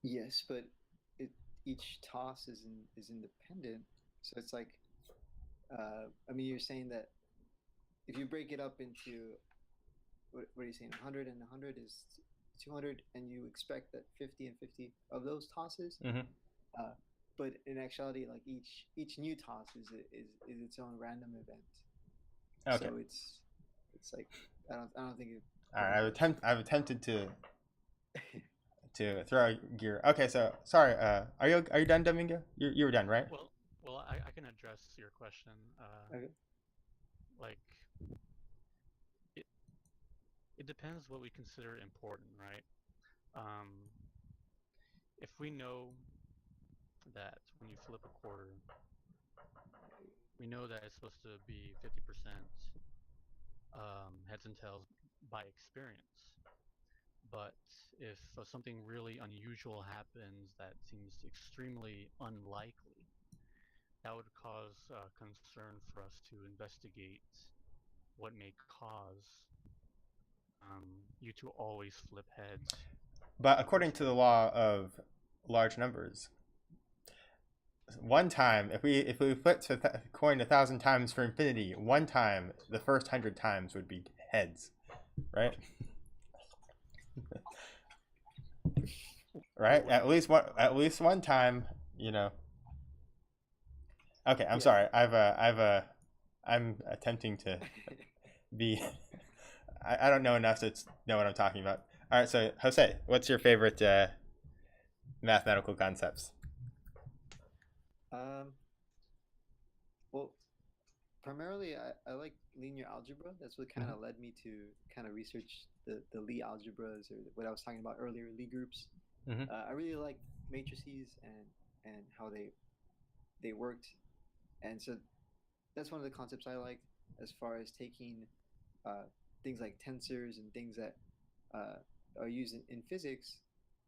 Yes, but each toss is independent. So it's like, I mean, you're saying that if you break it up into, what are you saying? 100 and 100 is 200, and you expect that 50 and 50 of those tosses. But in actuality, like each new toss is its own random event. Okay. So it's like I don't think it. All right, I've attempted to throw a gear. Okay, so sorry. Are you done, Domingo? You were done, right? Well, I can address your question. Okay. Like it depends what we consider important, right? If we know that when you flip a quarter, we know that it's supposed to be 50% heads and tails by experience. But if something really unusual happens that seems extremely unlikely, that would cause concern for us to investigate what may cause you to always flip heads. But according to the law of large numbers, one time, if we flipped a coin 1,000 times for infinity, one time, the first 100 times would be heads, right? Right? At least one time, you know. Okay, I'm sorry. I'm attempting to be. I don't know enough to know what I'm talking about. All right, so Jose, what's your favorite mathematical concepts? Well, primarily I like linear algebra. That's what kind of led me to kind of research the Lie algebras, or what I was talking about earlier, Lie groups. I really liked matrices and how they worked, and so that's one of the concepts I liked, as far as taking things like tensors and things that are used in physics,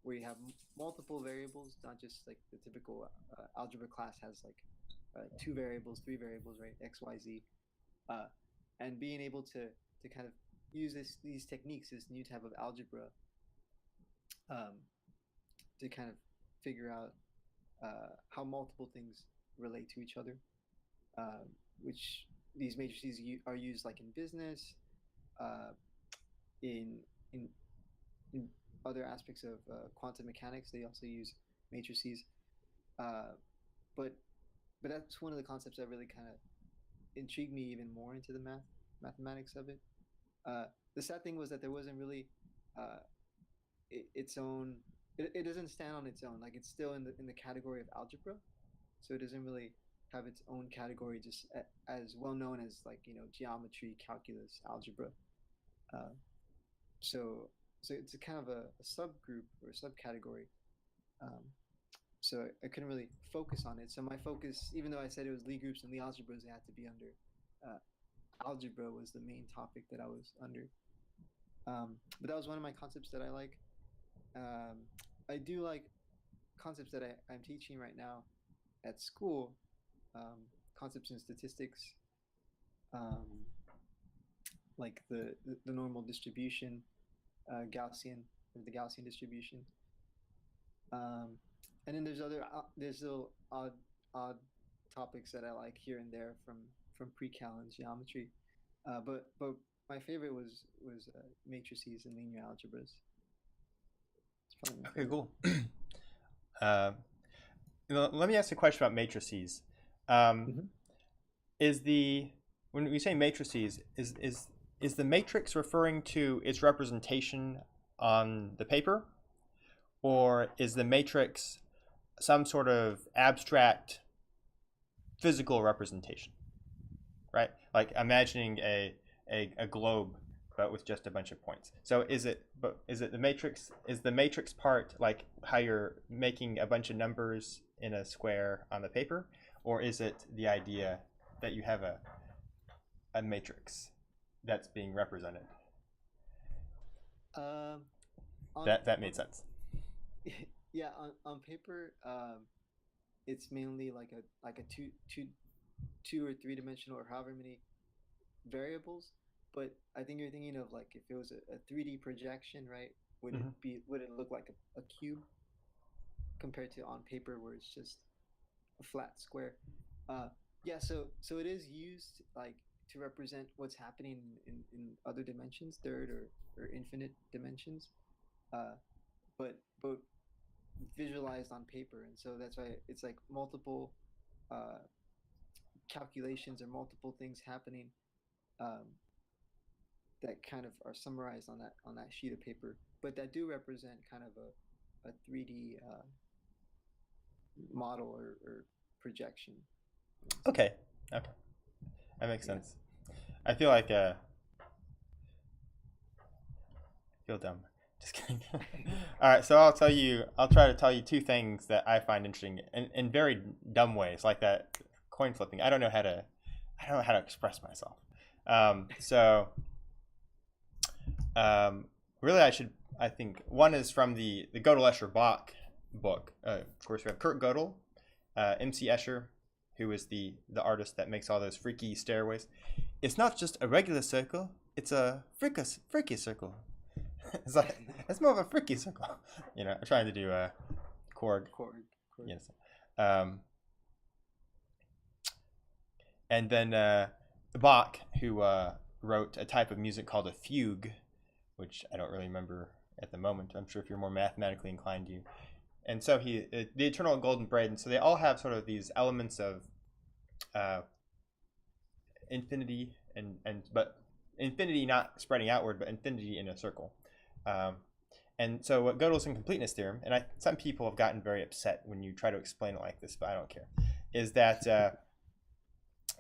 where you have multiple variables, not just like the typical algebra class has like 2 variables, 3 variables, right? X, Y, Z, and being able to kind of use these techniques, this new type of algebra, to kind of figure out how multiple things relate to each other, which these matrices are used like in business, in other aspects of quantum mechanics. They also use matrices, but that's one of the concepts that really kind of intrigued me even more into the mathematics of it. The sad thing was that there wasn't really its own. It doesn't stand on its own. Like, it's still in the category of algebra, so it doesn't really have its own category, just as well known as, like, geometry, calculus, algebra. So it's a kind of a subgroup or a subcategory. So I couldn't really focus on it. So my focus, even though I said it was Lie groups and Lie algebras, it had to be under algebra was the main topic that I was under. But that was one of my concepts that I like. I do like concepts that I'm teaching right now at school, concepts in statistics, like the normal distribution, the Gaussian distribution. And then there's little odd topics that I like here and there from pre-cal and geometry. But my favorite was matrices and linear algebras. Okay, cool. Let me ask you a question about matrices. When we say matrices, is the matrix referring to its representation on the paper, or is the matrix some sort of abstract physical representation, right? Like imagining a globe, but with just a bunch of points. So is it the matrix? Is the matrix part like how you're making a bunch of numbers in a square on the paper, or is it the idea that you have a matrix that's being represented? That made sense. Yeah, on paper, it's mainly like a two or 3-dimensional, or however many variables. But I think you're thinking of, like, if it was a 3D projection, right? Would it look like a cube compared to on paper, where it's just a flat square? Yeah, so it is used, like, to represent what's happening in other dimensions, third or infinite dimensions, but visualized on paper. And so that's why it's like multiple calculations or multiple things happening, that kind of are summarized on that sheet of paper, but that do represent kind of a 3D model or projection. Okay, that makes sense. I feel like I feel dumb. Just kidding. All right, so I'll try to tell you 2 things that I find interesting in very dumb ways, like that coin flipping. I don't know how to express myself. Really, I think one is from the Gödel Escher Bach book. Of course, we have Kurt Gödel, MC Escher, who is the artist that makes all those freaky stairways. It's not just a regular circle; it's a freaky circle. It's more of a freaky circle. I'm trying to do a chord. Chord. Yes. And then Bach, who wrote a type of music called a fugue, which I don't really remember at the moment. I'm sure if you're more mathematically inclined, you. And so the eternal golden braid. And so they all have sort of these elements of infinity but infinity not spreading outward, but infinity in a circle. And so what Gödel's incompleteness theorem, and some people have gotten very upset when you try to explain it like this, but I don't care, is that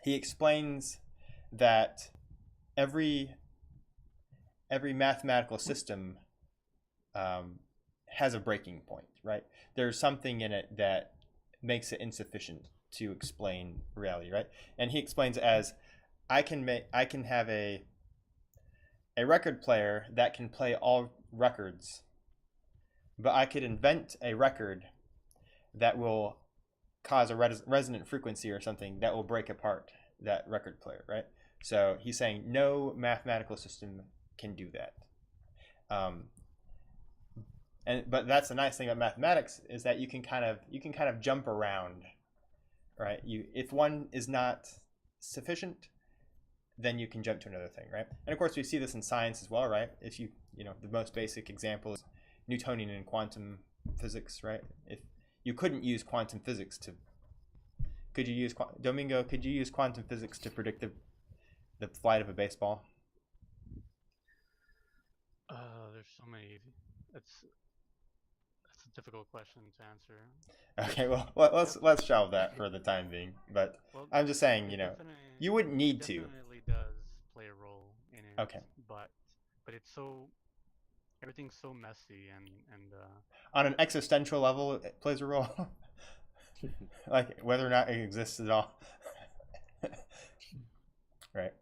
he explains that every mathematical system has a breaking point, right? There's something in it that makes it insufficient to explain reality, right? And he explains it as I can have a record player that can play all records, but I could invent a record that will cause a resonant frequency or something that will break apart that record player, right? So he's saying no mathematical system can do that. But that's the nice thing about mathematics, is that you can kind of jump around, right? If one is not sufficient, then you can jump to another thing, right? And of course we see this in science as well, right? If the most basic example is Newtonian and quantum physics, right? If you couldn't use quantum physics could you use quantum physics to predict the flight of a baseball? There's so many. That's a difficult question to answer. Okay, well let's shelve that for the time being. But I'm just saying, you wouldn't need to. It definitely does play a role in it. Okay. But it's everything's so messy and on an existential level, it plays a role. Like whether or not it exists at all. Right.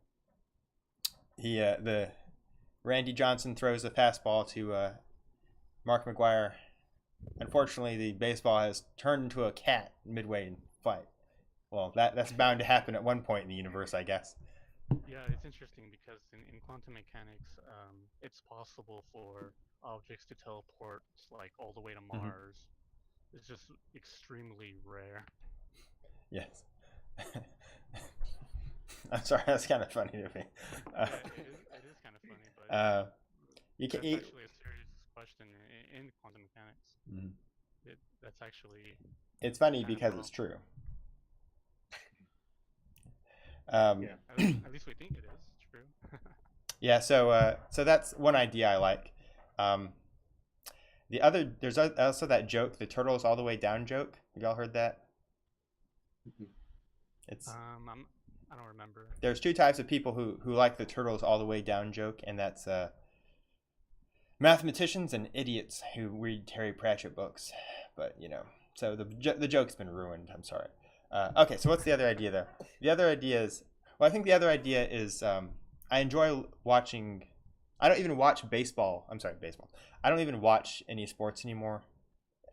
The Randy Johnson throws a fastball to Mark McGuire. Unfortunately, the baseball has turned into a cat midway in flight. Well, that's bound to happen at one point in the universe, I guess. Yeah, it's interesting because in quantum mechanics, it's possible for objects to teleport like all the way to Mars. It's just extremely rare. Yes. I'm sorry, that's kind of funny to me. It is kind of funny, but you can. That's actually a serious question in quantum mechanics. Mm-hmm. That's actually. It's funny because it's true. Yeah, at least we think it is. It's true. Yeah, so that's one idea I like. The other, there's also that joke, the turtles all the way down joke. Have y'all heard that? It's I don't remember. There's two types of people who like the turtles all the way down joke, and that's mathematicians and idiots who read Terry Pratchett books. But so the joke's been ruined. I'm sorry. Okay, so what's the other idea though? The other idea is, I think the other idea is I enjoy watching. I don't even watch baseball. I'm sorry, baseball. I don't even watch any sports anymore.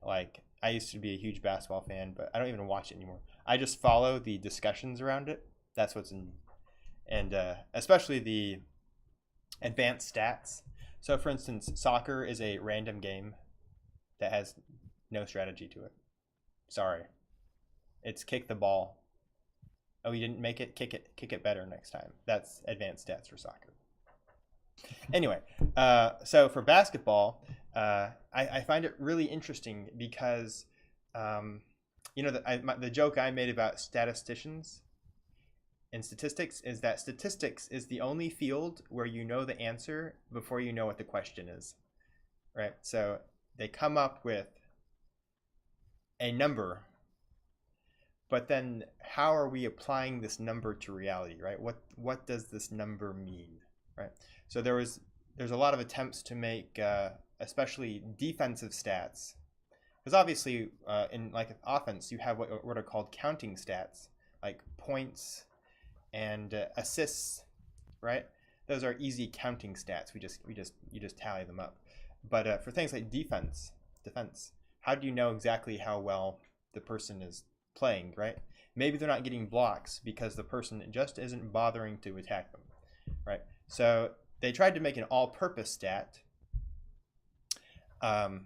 Like, I used to be a huge basketball fan, but I don't even watch it anymore. I just follow the discussions around it. That's what's in, and especially the advanced stats. So, for instance, soccer is a random game that has no strategy to it. Sorry. It's kick the ball. Oh, you didn't make it? Kick it better next time. That's advanced stats for soccer. Anyway, so for basketball, I find it really interesting because, the joke I made about statisticians and statistics is that statistics is the only field where you know the answer before you know what the question is, right? So they come up with a number, but then how are we applying this number to reality, right? What does this number mean, right? So there's a lot of attempts to make especially defensive stats, because obviously in like offense you have what are called counting stats, like points and assists, right? Those are easy counting stats. You just tally them up. But for things like defense, how do you know exactly how well the person is playing, right? Maybe they're not getting blocks because the person just isn't bothering to attack them, right? So they tried to make an all-purpose stat, and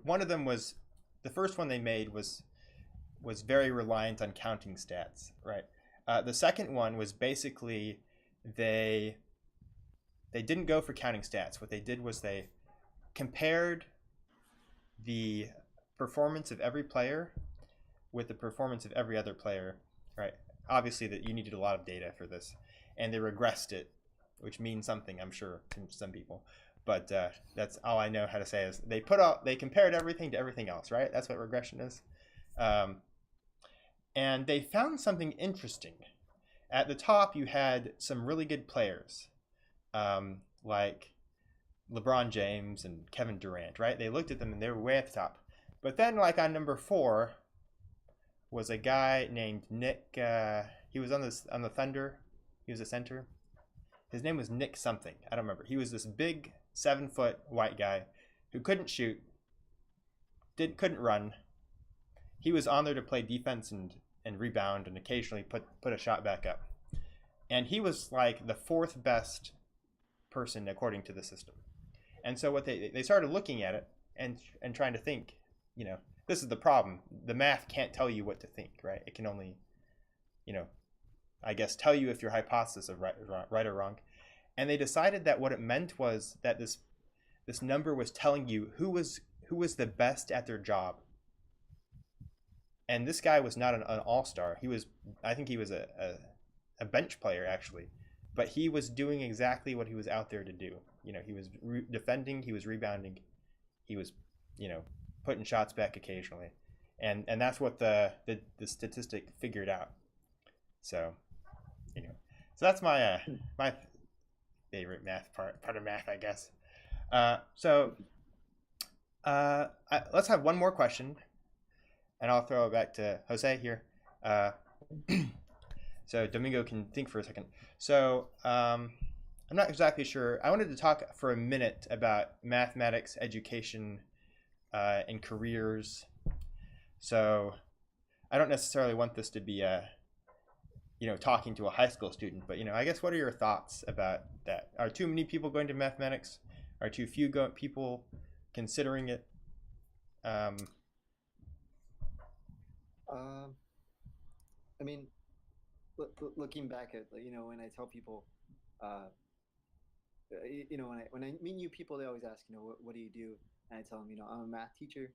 one of them was, the first one they made was very reliant on counting stats, right? The second one was basically they didn't go for counting stats. What they did was they compared the performance of every player with the performance of every other player, right? Obviously, that you needed a lot of data for this, and they regressed it, which means something, I'm sure, to some people. But that's all I know how to say is they compared everything to everything else, right? That's what regression is. And they found something interesting. At the top, you had some really good players, like LeBron James and Kevin Durant, right? They looked at them and they were way at the top. But then, like on number 4, was a guy named Nick. He was on the Thunder. He was a center. His name was Nick something. I don't remember. He was this big 7-foot white guy who couldn't shoot, couldn't run. He was on there to play defense and rebound and occasionally put a shot back up. And he was like the 4th best person according to the system. And so what they started looking at it and trying to think, this is the problem. The math can't tell you what to think, right? It can only, I guess tell you if your hypothesis is right or wrong. And they decided that what it meant was that this number was telling you who was the best at their job. And this guy was not an all-star. I think he was a bench player actually, but he was doing exactly what he was out there to do. He was defending, he was rebounding, he was, putting shots back occasionally, and that's what the statistic figured out. So, so that's my my favorite math part of math, I guess. Let's have one more question, and I'll throw it back to Jose here. So Domingo can think for a second. So I'm not exactly sure. I wanted to talk for a minute about mathematics education and careers. So I don't necessarily want this to be talking to a high school student, but I guess what are your thoughts about that? Are too many people going to mathematics? Are too few people considering it? I mean, looking back at when I tell people, when I meet new people, they always ask, what do you do? And I tell them, I'm a math teacher.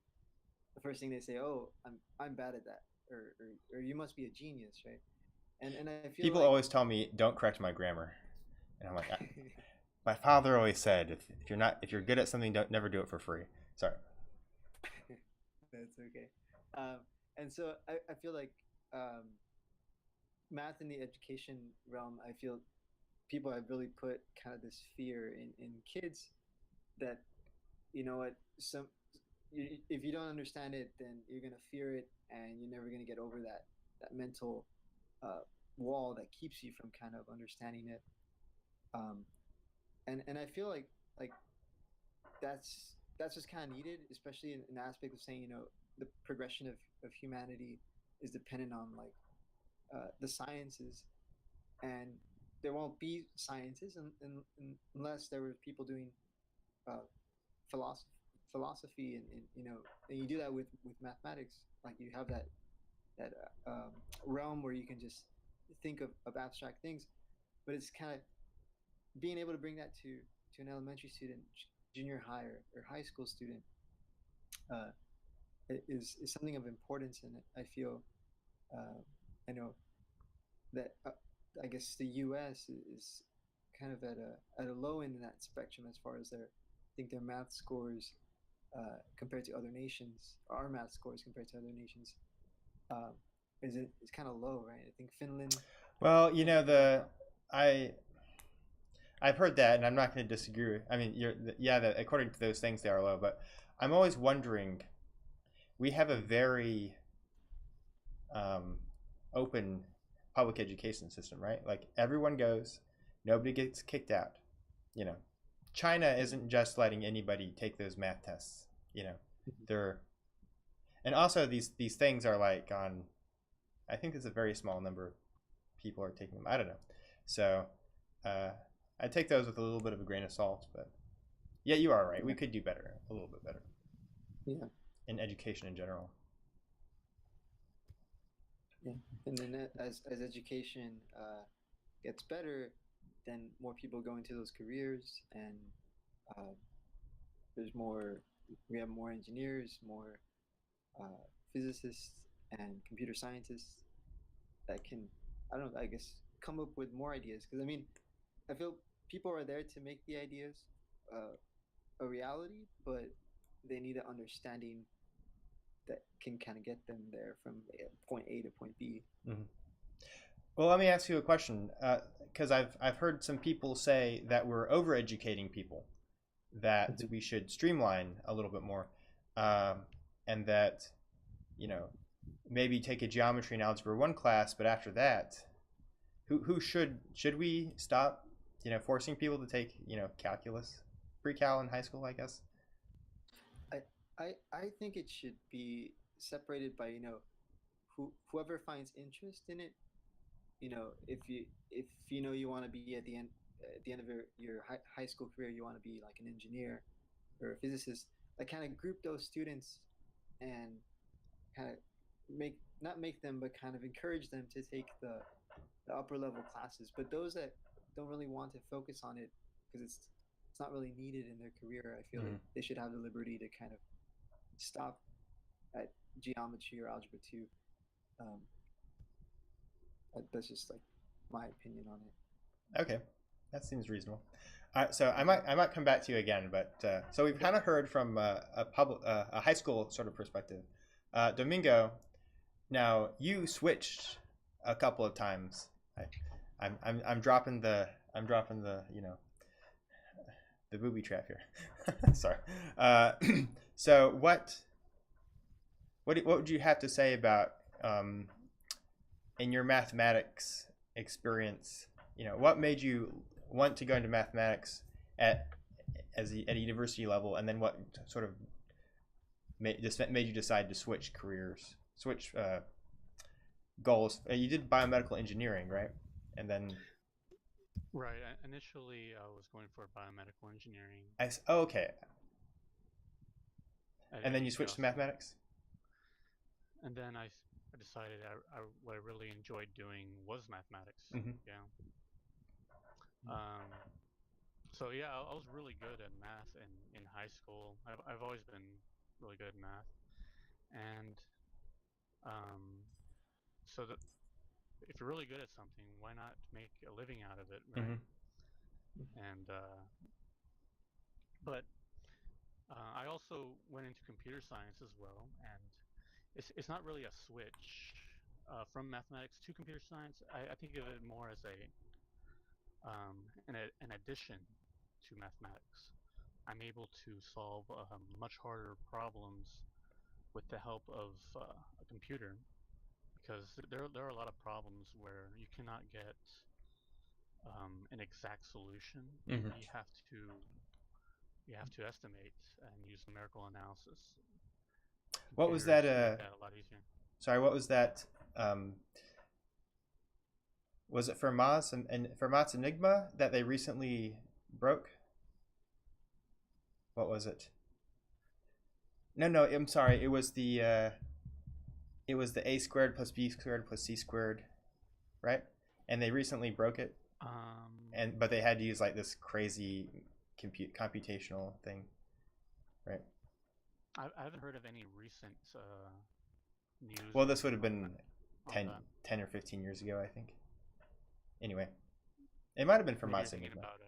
The first thing they say, oh, I'm bad at that, or you must be a genius, right? And I feel people always tell me, don't correct my grammar, and I'm like, my father always said, if you're good at something, never do it for free. Sorry. That's okay. And so I feel like math in the education realm, I feel people have really put kind of this fear in kids that, if you don't understand it, then you're going to fear it, and you're never going to get over that mental wall that keeps you from kind of understanding it. And I feel like that's just kind of needed, especially in the aspect of saying, the progression of humanity is dependent on the sciences, and there won't be sciences unless there were people doing philosophy, and you do that with mathematics. Like you have that realm where you can just think of abstract things, but it's kind of being able to bring that to an elementary student, junior high or high school student is something of importance. And I feel I know that I guess the U.S. is kind of at a low end in that spectrum as far as their math scores compared to other nations. Our math scores compared to other nations it's kind of low, right? I think Finland. Well, I've heard that, and I'm not going to disagree. I mean, according to those things, they are low. But I'm always wondering. We have a very open public education system, right? Like everyone goes, nobody gets kicked out. China isn't just letting anybody take those math tests. And also these things are like on. I think there's a very small number of people are taking them. I don't know. So I take those with a little bit of a grain of salt, but yeah, you are right. We could do better, a little bit better. Yeah. In education in general. Yeah. And then as education gets better, then more people go into those careers, and uh, there's more. We have more engineers, more physicists, and computer scientists that can, I don't know, I guess, come up with more ideas. Because I mean, I feel people are there to make the ideas uh, a reality, but they need an understanding that can kind of get them there from point A to point B. Mm-hmm. Well, let me ask you a question, because I've heard some people say that we're overeducating people, that we should streamline a little bit more, and that, you know, maybe take a geometry and algebra 1 class, but after that, who should we stop, forcing people to take, calculus, pre-cal in high school, I guess? I, I think it should be separated by, whoever finds interest in it. If you want to be at the end of your high school career, you want to be like an engineer or a physicist, like kind of group those students and kind of not make them, but kind of encourage them to take the upper level classes. But those that don't really want to focus on it because it's not really needed in their career, I feel like they should have the liberty to kind of stop at geometry or algebra 2. Um, that's just like my opinion on it. Okay, that seems reasonable. So I might come back to you again, but so we've kind of heard from a high school sort of perspective. Domingo, now you switched a couple of times. I'm dropping the the booby trap here. Sorry. So what would you have to say about in your mathematics experience? What made you want to go into mathematics at a university level, and then what sort of made you decide to switch careers, switch goals? You did biomedical engineering, right? And then Right. Initially, I was going for biomedical engineering. Okay. at And then you switched to UCL. mathematics? And then I decided what I really enjoyed doing was mathematics. Mm-hmm. Yeah. So yeah, I was really good at math in high school. I've always been really good at math, and so that if you're really good at something, why not make a living out of it, right? Mm-hmm. And but I also went into computer science as well, and it's not really a switch from mathematics to computer science. I think of it more as an addition to mathematics. I'm able to solve much harder problems with the help of a computer, because there are a lot of problems where you cannot get an exact solution. Mm-hmm. You have to estimate and use numerical analysis. What was Computers that? make that a lot easier. Sorry, what was that? Was it Fermat's and Fermat's Enigma that they recently broke? What was it? No, I'm sorry. It was the a squared plus b squared plus c squared, right? And they recently broke it. But they had to use like this crazy computational thing, right? I haven't heard of any recent news. Well, this would have been on 10 or 15 years ago, I think. Anyway, it might have been Fermat's Enigma. About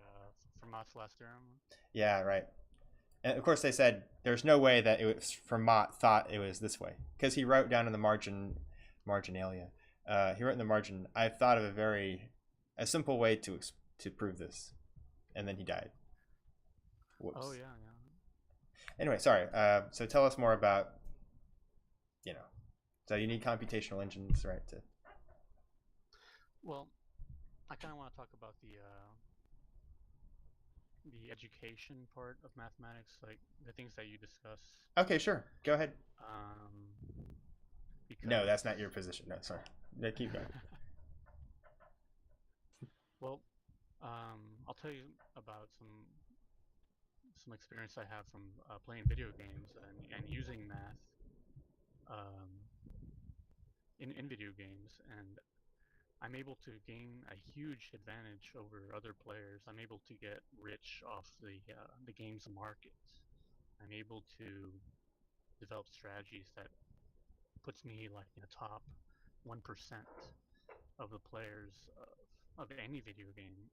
Fermat's last theorem. Yeah, right. And of course, they said there's no way that it was Fermat thought it was this way, because he wrote down in the marginalia. He wrote in the margin, "I've thought of a simple way to prove this," and then he died. Whoops. Oh yeah. Anyway, sorry. So tell us more about, so you need computational engines, right? Well, I kind of want to talk about the education part of mathematics, like the things that you discuss. Okay, sure. Go ahead. No, that's not your position. No, sorry. No, keep going. Well, I'll tell you about some experience I have from playing video games and using math in video games, and I'm able to gain a huge advantage over other players. I'm able to get rich off the game's market. I'm able to develop strategies that puts me like in the top 1% of the players of any video game.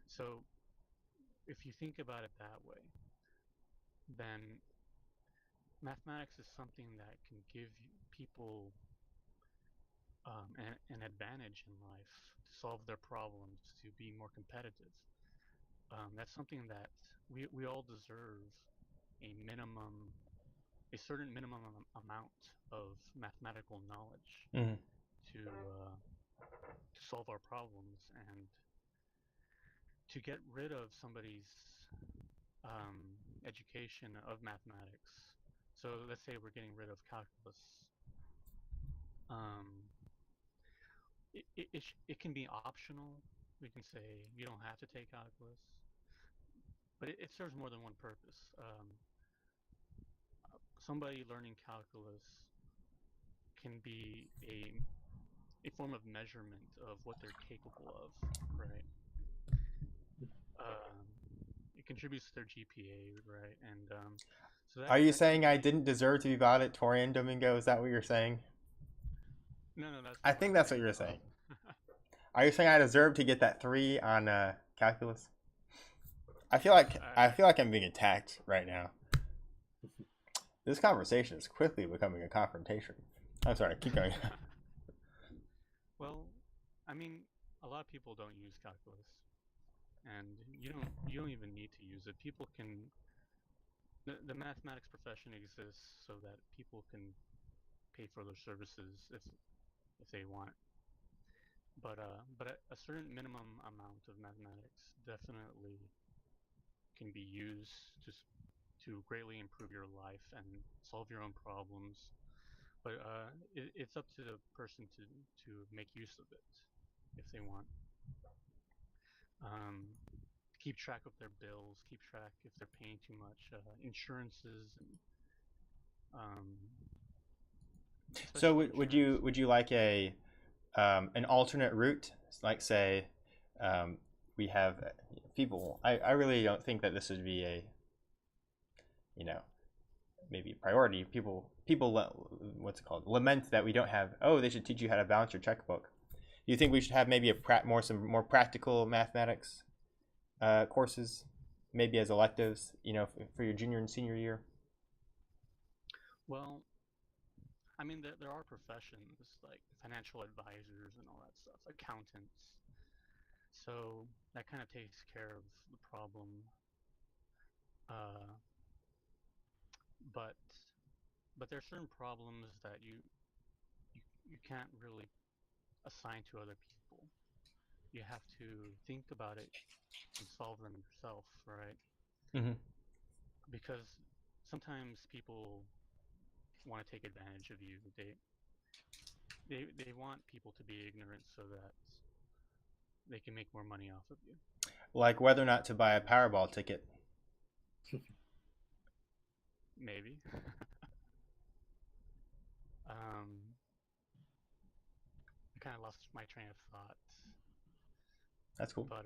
So if you think about it that way, then mathematics is something that can give people an advantage in life to solve their problems, to be more competitive. That's something that we all deserve a certain minimum amount of mathematical knowledge Mm-hmm. to solve our problems and to get rid of somebody's education of mathematics. So let's say we're getting rid of calculus. Um, it can be optional. We can say you don't have to take calculus, but it serves more than one purpose. Somebody learning calculus can be a form of measurement of what they're capable of, right? It contributes to their GPA, right? And so Are you saying I didn't deserve to be valedictorian, Domingo? Is that what you're saying? No, that's. I think that's what you're saying. Are you saying I deserve to get that 3 on calculus? I feel like I'm being attacked right now. This conversation is quickly becoming a confrontation. I'm sorry, keep going. Well, I mean, a lot of people don't use calculus, and you don't even need to use it. People can. The mathematics profession exists so that people can pay for their services if they want. But a certain minimum amount of mathematics definitely can be used to greatly improve your life and solve your own problems. But it's up to the person to make use of it if they want. Keep track of their bills, keep track if they're paying too much, insurances, and so would you like an alternate route, like say we have people? I really don't think that this would be a maybe priority. People what's it called, lament that we don't have. Oh, they should teach you how to balance your checkbook. Do you think we should have maybe some more practical mathematics courses, maybe as electives, for your junior and senior year? Well, I mean, there are professions like financial advisors and all that stuff, accountants. So that kind of takes care of the problem. But there are certain problems that you can't really assign to other people. You have to think about it and solve them yourself, right? Mm-hmm. Because sometimes people want to take advantage of you. They want people to be ignorant so that they can make more money off of you. Like whether or not to buy a Powerball ticket. Maybe. I kind of lost my train of thought. That's cool. But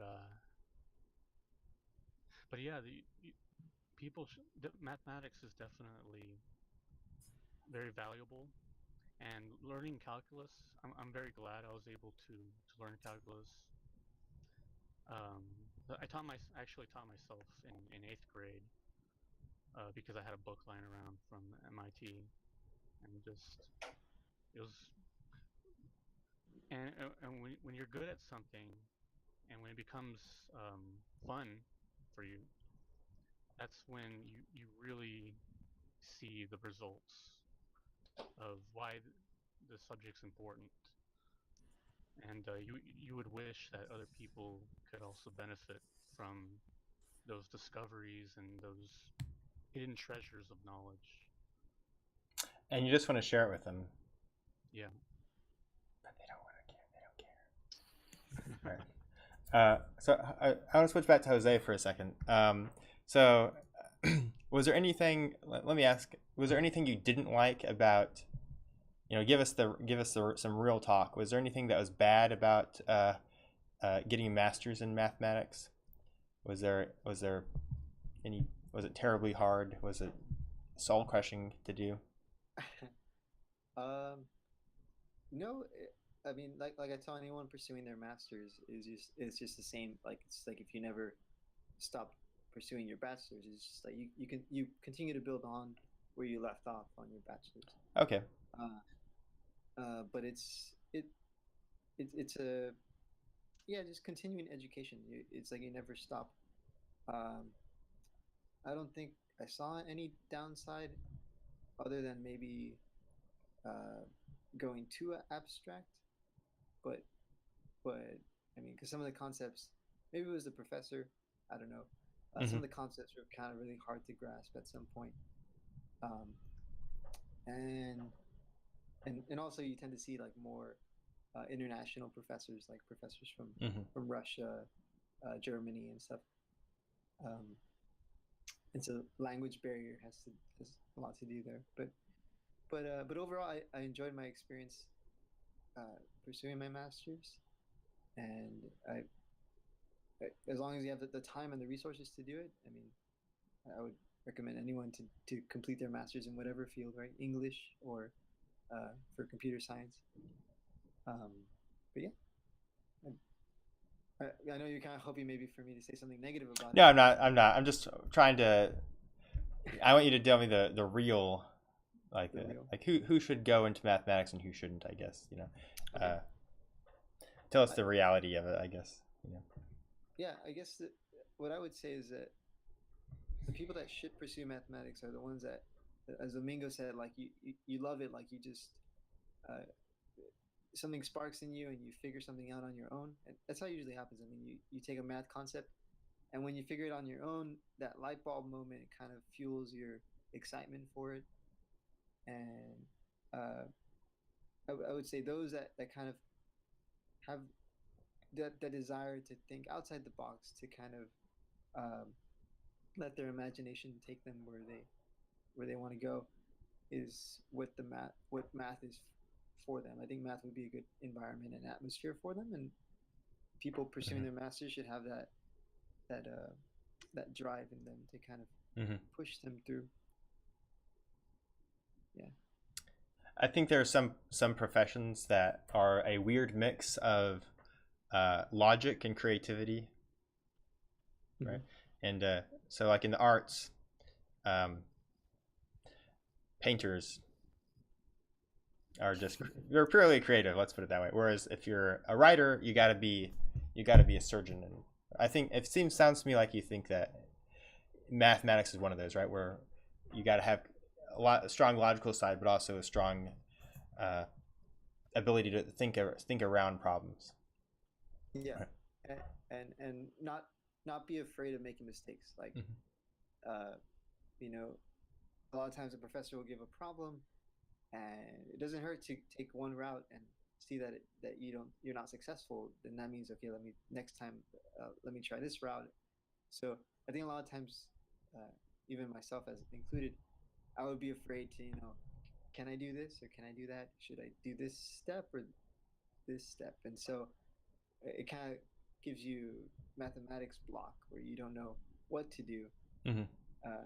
yeah, mathematics is definitely very valuable, and learning calculus, I'm very glad I was able to learn calculus. I actually taught myself in 8th grade because I had a book lying around from MIT, and it was. And when you're good at something, and when it becomes fun for you, that's when you really see the results of why the subject's important. And you would wish that other people could also benefit from those discoveries and those hidden treasures of knowledge. And you just want to share it with them. Yeah. But they don't want to care. They don't care. Right. So I want to switch back to Jose for a second. So was there anything, let me ask, was there anything you didn't like about give us some real talk. Was there anything that was bad about getting a master's in mathematics? Was there any? Was it terribly hard? Was it soul crushing to do? um, no, I mean, like I tell anyone pursuing their masters is just it's just the same. Like it's like if you never stop pursuing your bachelor's, it's just like you continue to build on where you left off on your bachelor's. Okay. But it's a yeah, just continuing education. It's like you never stop. Um, I don't think I saw any downside other than maybe uh, going too abstract. But I mean, because some of the concepts, maybe it was the professor. I don't know. Some Hmm. of the concepts were kind of really hard to grasp at some point. Um, and and also you tend to see like more international professors, like professors Hmm. from Russia, Germany, and stuff. Um, and so language barrier has a lot to do there. But overall, I enjoyed my experience pursuing my master's, and as long as you have the time and the resources to do it, I mean, I would recommend anyone to complete their master's in whatever field, right? English or for computer science. Um, but yeah, I know you're kind of hoping maybe for me to say something negative about No, it, I'm but not. I'm not. I'm just trying to. I want you to tell me the real, like the real. who should go into mathematics and who shouldn't. I guess Okay. Uh, tell us I, the reality of it. I guess yeah, I guess that what I would say is that the people that should pursue mathematics are the ones that, as Domingo said, like you love it, like you just uh, something sparks in you and you figure something out on your own. And that's how it usually happens. I mean, you take a math concept, and when you figure it on your own, that light bulb moment kind of fuels your excitement for it. And uh, I would say those that kind of have that desire to think outside the box, to kind of let their imagination take them where they want to go, is what math is for them. I think math would be a good environment and atmosphere for them, and people pursuing hmm their masters should have that that drive in them to kind of hmm push them through. Yeah. I think there are some professions that are a weird mix of logic and creativity, Mm-hmm. right? And so, like in the arts, um, painters are just they're purely creative. Let's put it that way. Whereas if you're a writer, you got to be a surgeon. And I think it sounds to me like you think that mathematics is one of those, right? Where you got to have a strong logical side, but also a strong uh, ability to think around problems. Yeah, Right. and not be afraid of making mistakes. Like, Mm-hmm. uh, you know, a lot of times a professor will give a problem, and it doesn't hurt to take one route and see that you're not successful. Then that means, okay, let me next time, let me try this route. So I think a lot of times, uh, even myself as included, I would be afraid to, can I do this or can I do that? Should I do this step or this step? And so it kind of gives you mathematics block where you don't know what to do. Mm-hmm. Uh,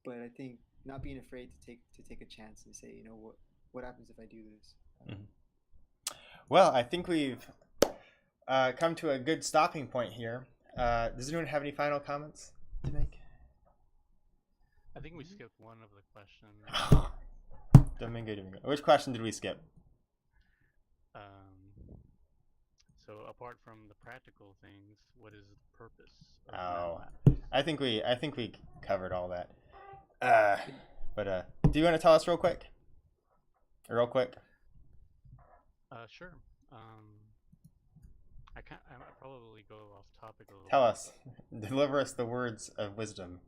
but I think not being afraid to take a chance and say, what happens if I do this? Mm-hmm. Well, I think we've come to a good stopping point here. Does anyone have any final comments to make? I think we skipped one of the questions. Domingo. Which question did we skip? So apart from the practical things, what is the purpose of Oh, mathematics? I think we covered all that. Uh, but do you want to tell us real quick? Real quick. Sure. I might probably go off topic a little Tell bit. us. Deliver us the words of wisdom.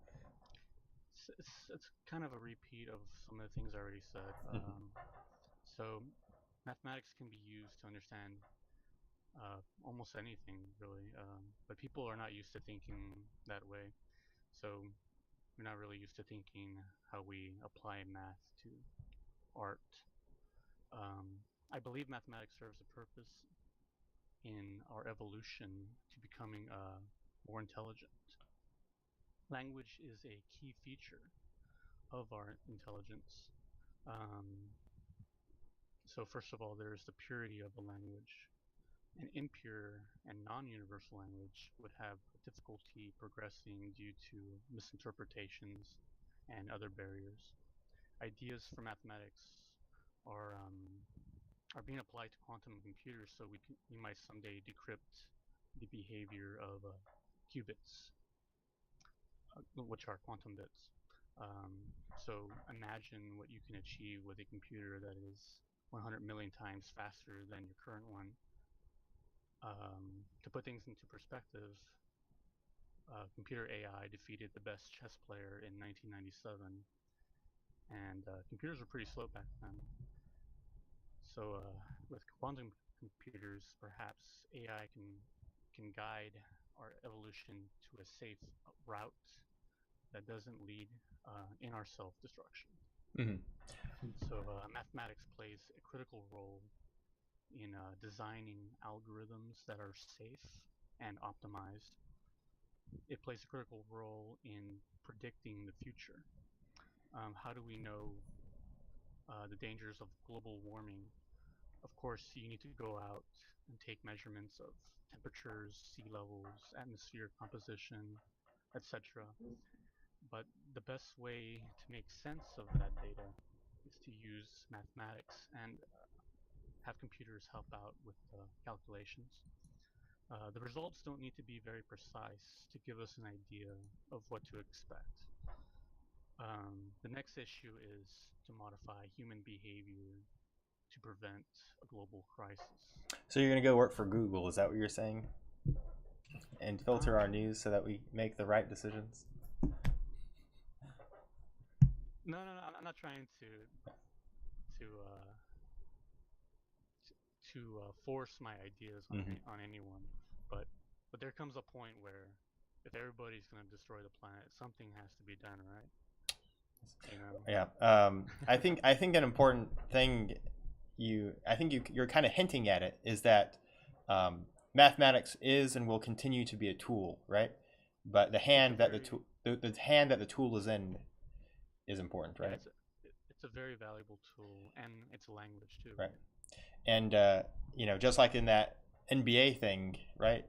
It's kind of a repeat of some of the things I already said. So mathematics can be used to understand almost anything, really. But people are not used to thinking that way. So we're not really used to thinking how we apply math to art. believe mathematics serves a purpose in our evolution to becoming more intelligent. Language is a key feature of our intelligence. So first of all, there's the purity of the language. An impure and non-universal language would have difficulty progressing due to misinterpretations and other barriers. Ideas for mathematics are being applied to quantum computers, so we might someday decrypt the behavior of qubits, which are quantum bits. So imagine what you can achieve with a computer that is 100 million times faster than your current one. To put things into perspective, computer AI defeated the best chess player in 1997, and computers were pretty slow back then. So with quantum computers, perhaps AI can guide our evolution to a safe route that doesn't lead in our self-destruction. Mm-hmm. So mathematics plays a critical role in designing algorithms that are safe and optimized. It plays a critical role in predicting the future. How do we know the dangers of global warming? Of course, you need to go out and take measurements of temperatures, sea levels, atmosphere composition, etc. But the best way to make sense of that data is to use mathematics and have computers help out with calculations. The results don't need to be very precise to give us an idea of what to expect. The next issue is to modify human behavior to prevent a global crisis. So you're going to go work for Google, is that what you're saying? And filter our news so that we make the right decisions? No, I'm not trying to force my ideas on anyone, but there comes a point where if everybody's going to destroy the planet, something has to be done, right? You know? Yeah. I think an important thing you're kind of hinting at it is that mathematics is and will continue to be a tool, right? But the hand that the hand that the tool is in is important, right? It's a very valuable tool, and it's a language too. Right. And just like in that NBA thing, right?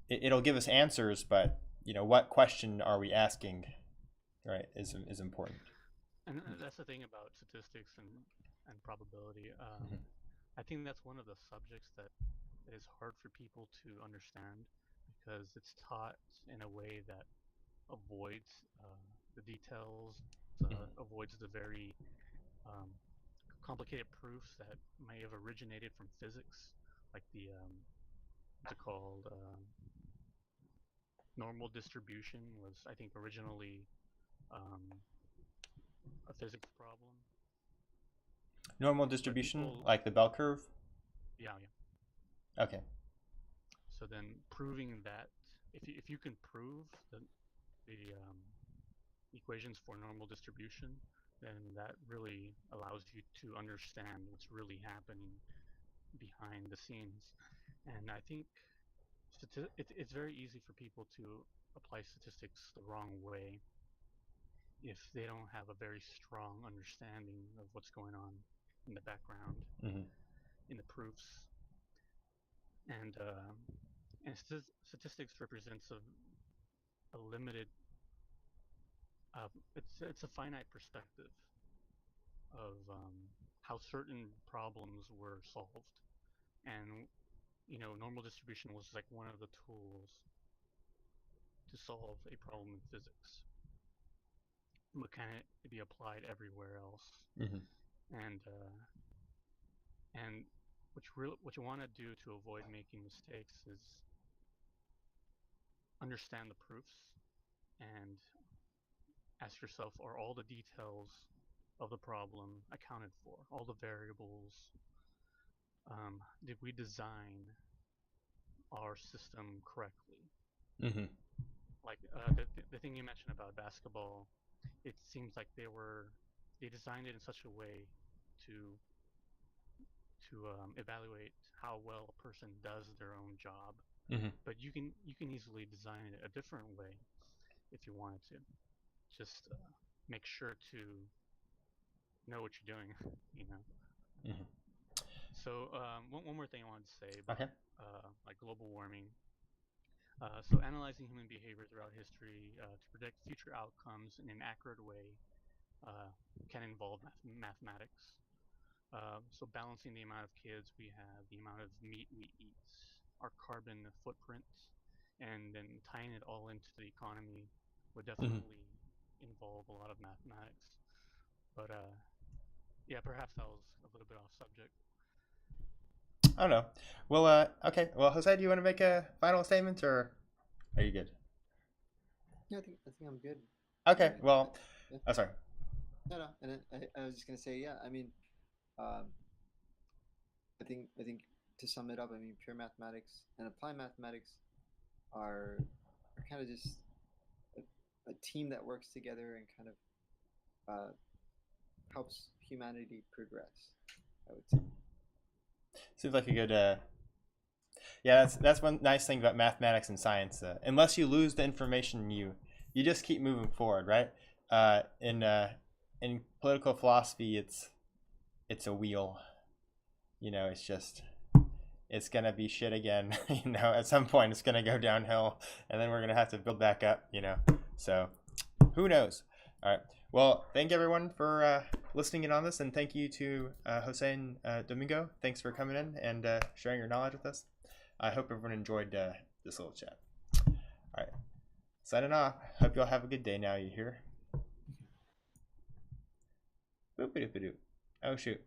It'll give us answers, but what question are we asking, right? Is important. And that's the thing about statistics and probability. Mm-hmm. I think that's one of the subjects that is hard for people to understand because it's taught in a way that avoids the details, avoids the very complicated proofs that may have originated from physics, like the what's it called? Normal distribution was, I think, originally a physics problem. Normal distribution, like the bell curve? Yeah. Okay. So then proving that, if you can prove the equations for normal distribution, then that really allows you to understand what's really happening behind the scenes. And I think it's very easy for people to apply statistics the wrong way if they don't have a very strong understanding of what's going on in the background, in the proofs. And statistics represents a limited, it's a finite perspective of how certain problems were solved. And normal distribution was like one of the tools to solve a problem in physics. But can it be applied everywhere else? And what you want to do to avoid making mistakes is understand the proofs and ask yourself, are all the details of the problem accounted for? All the variables? Did we design our system correctly? Like the thing you mentioned about basketball, it seems like they designed it in such a way to to evaluate how well a person does their own job. Mm-hmm. But you can easily design it a different way if you wanted to. Just make sure to know what you're doing, you know. Mm-hmm. So one more thing I wanted to say about Okay. like global warming. So analyzing human behavior throughout history to predict future outcomes in an accurate way can involve mathematics. So balancing the amount of kids we have, the amount of meat we eat, our carbon footprint, and then tying it all into the economy would definitely involve a lot of mathematics. But yeah, perhaps that was a little bit off subject. I don't know. Well, okay. Well, Jose, do you want to make a final statement, or are you good? Yeah, I think I'm good. Okay. Yeah. Well, Yeah. oh, sorry. No. And I was just gonna say, yeah. I mean, um, I think to sum it up, I mean, pure mathematics and applied mathematics are kind of just a team that works together and kind of helps humanity progress, I would say. Seems like a good. Yeah, that's one nice thing about mathematics and science. Unless you lose the information, you just keep moving forward, right? In political philosophy, it's a wheel. You know, it's gonna be shit again. You know, at some point it's gonna go downhill, and then we're gonna have to build back up. You know, so who knows? All right. Well, thank everyone for listening in on this, and thank you to Jose and Domingo. Thanks for coming in and sharing your knowledge with us. I hope everyone enjoyed this little chat. All right. Signing off. Hope you all have a good day now, you hear? Boop-a-doop-a-doop. Oh, shoot.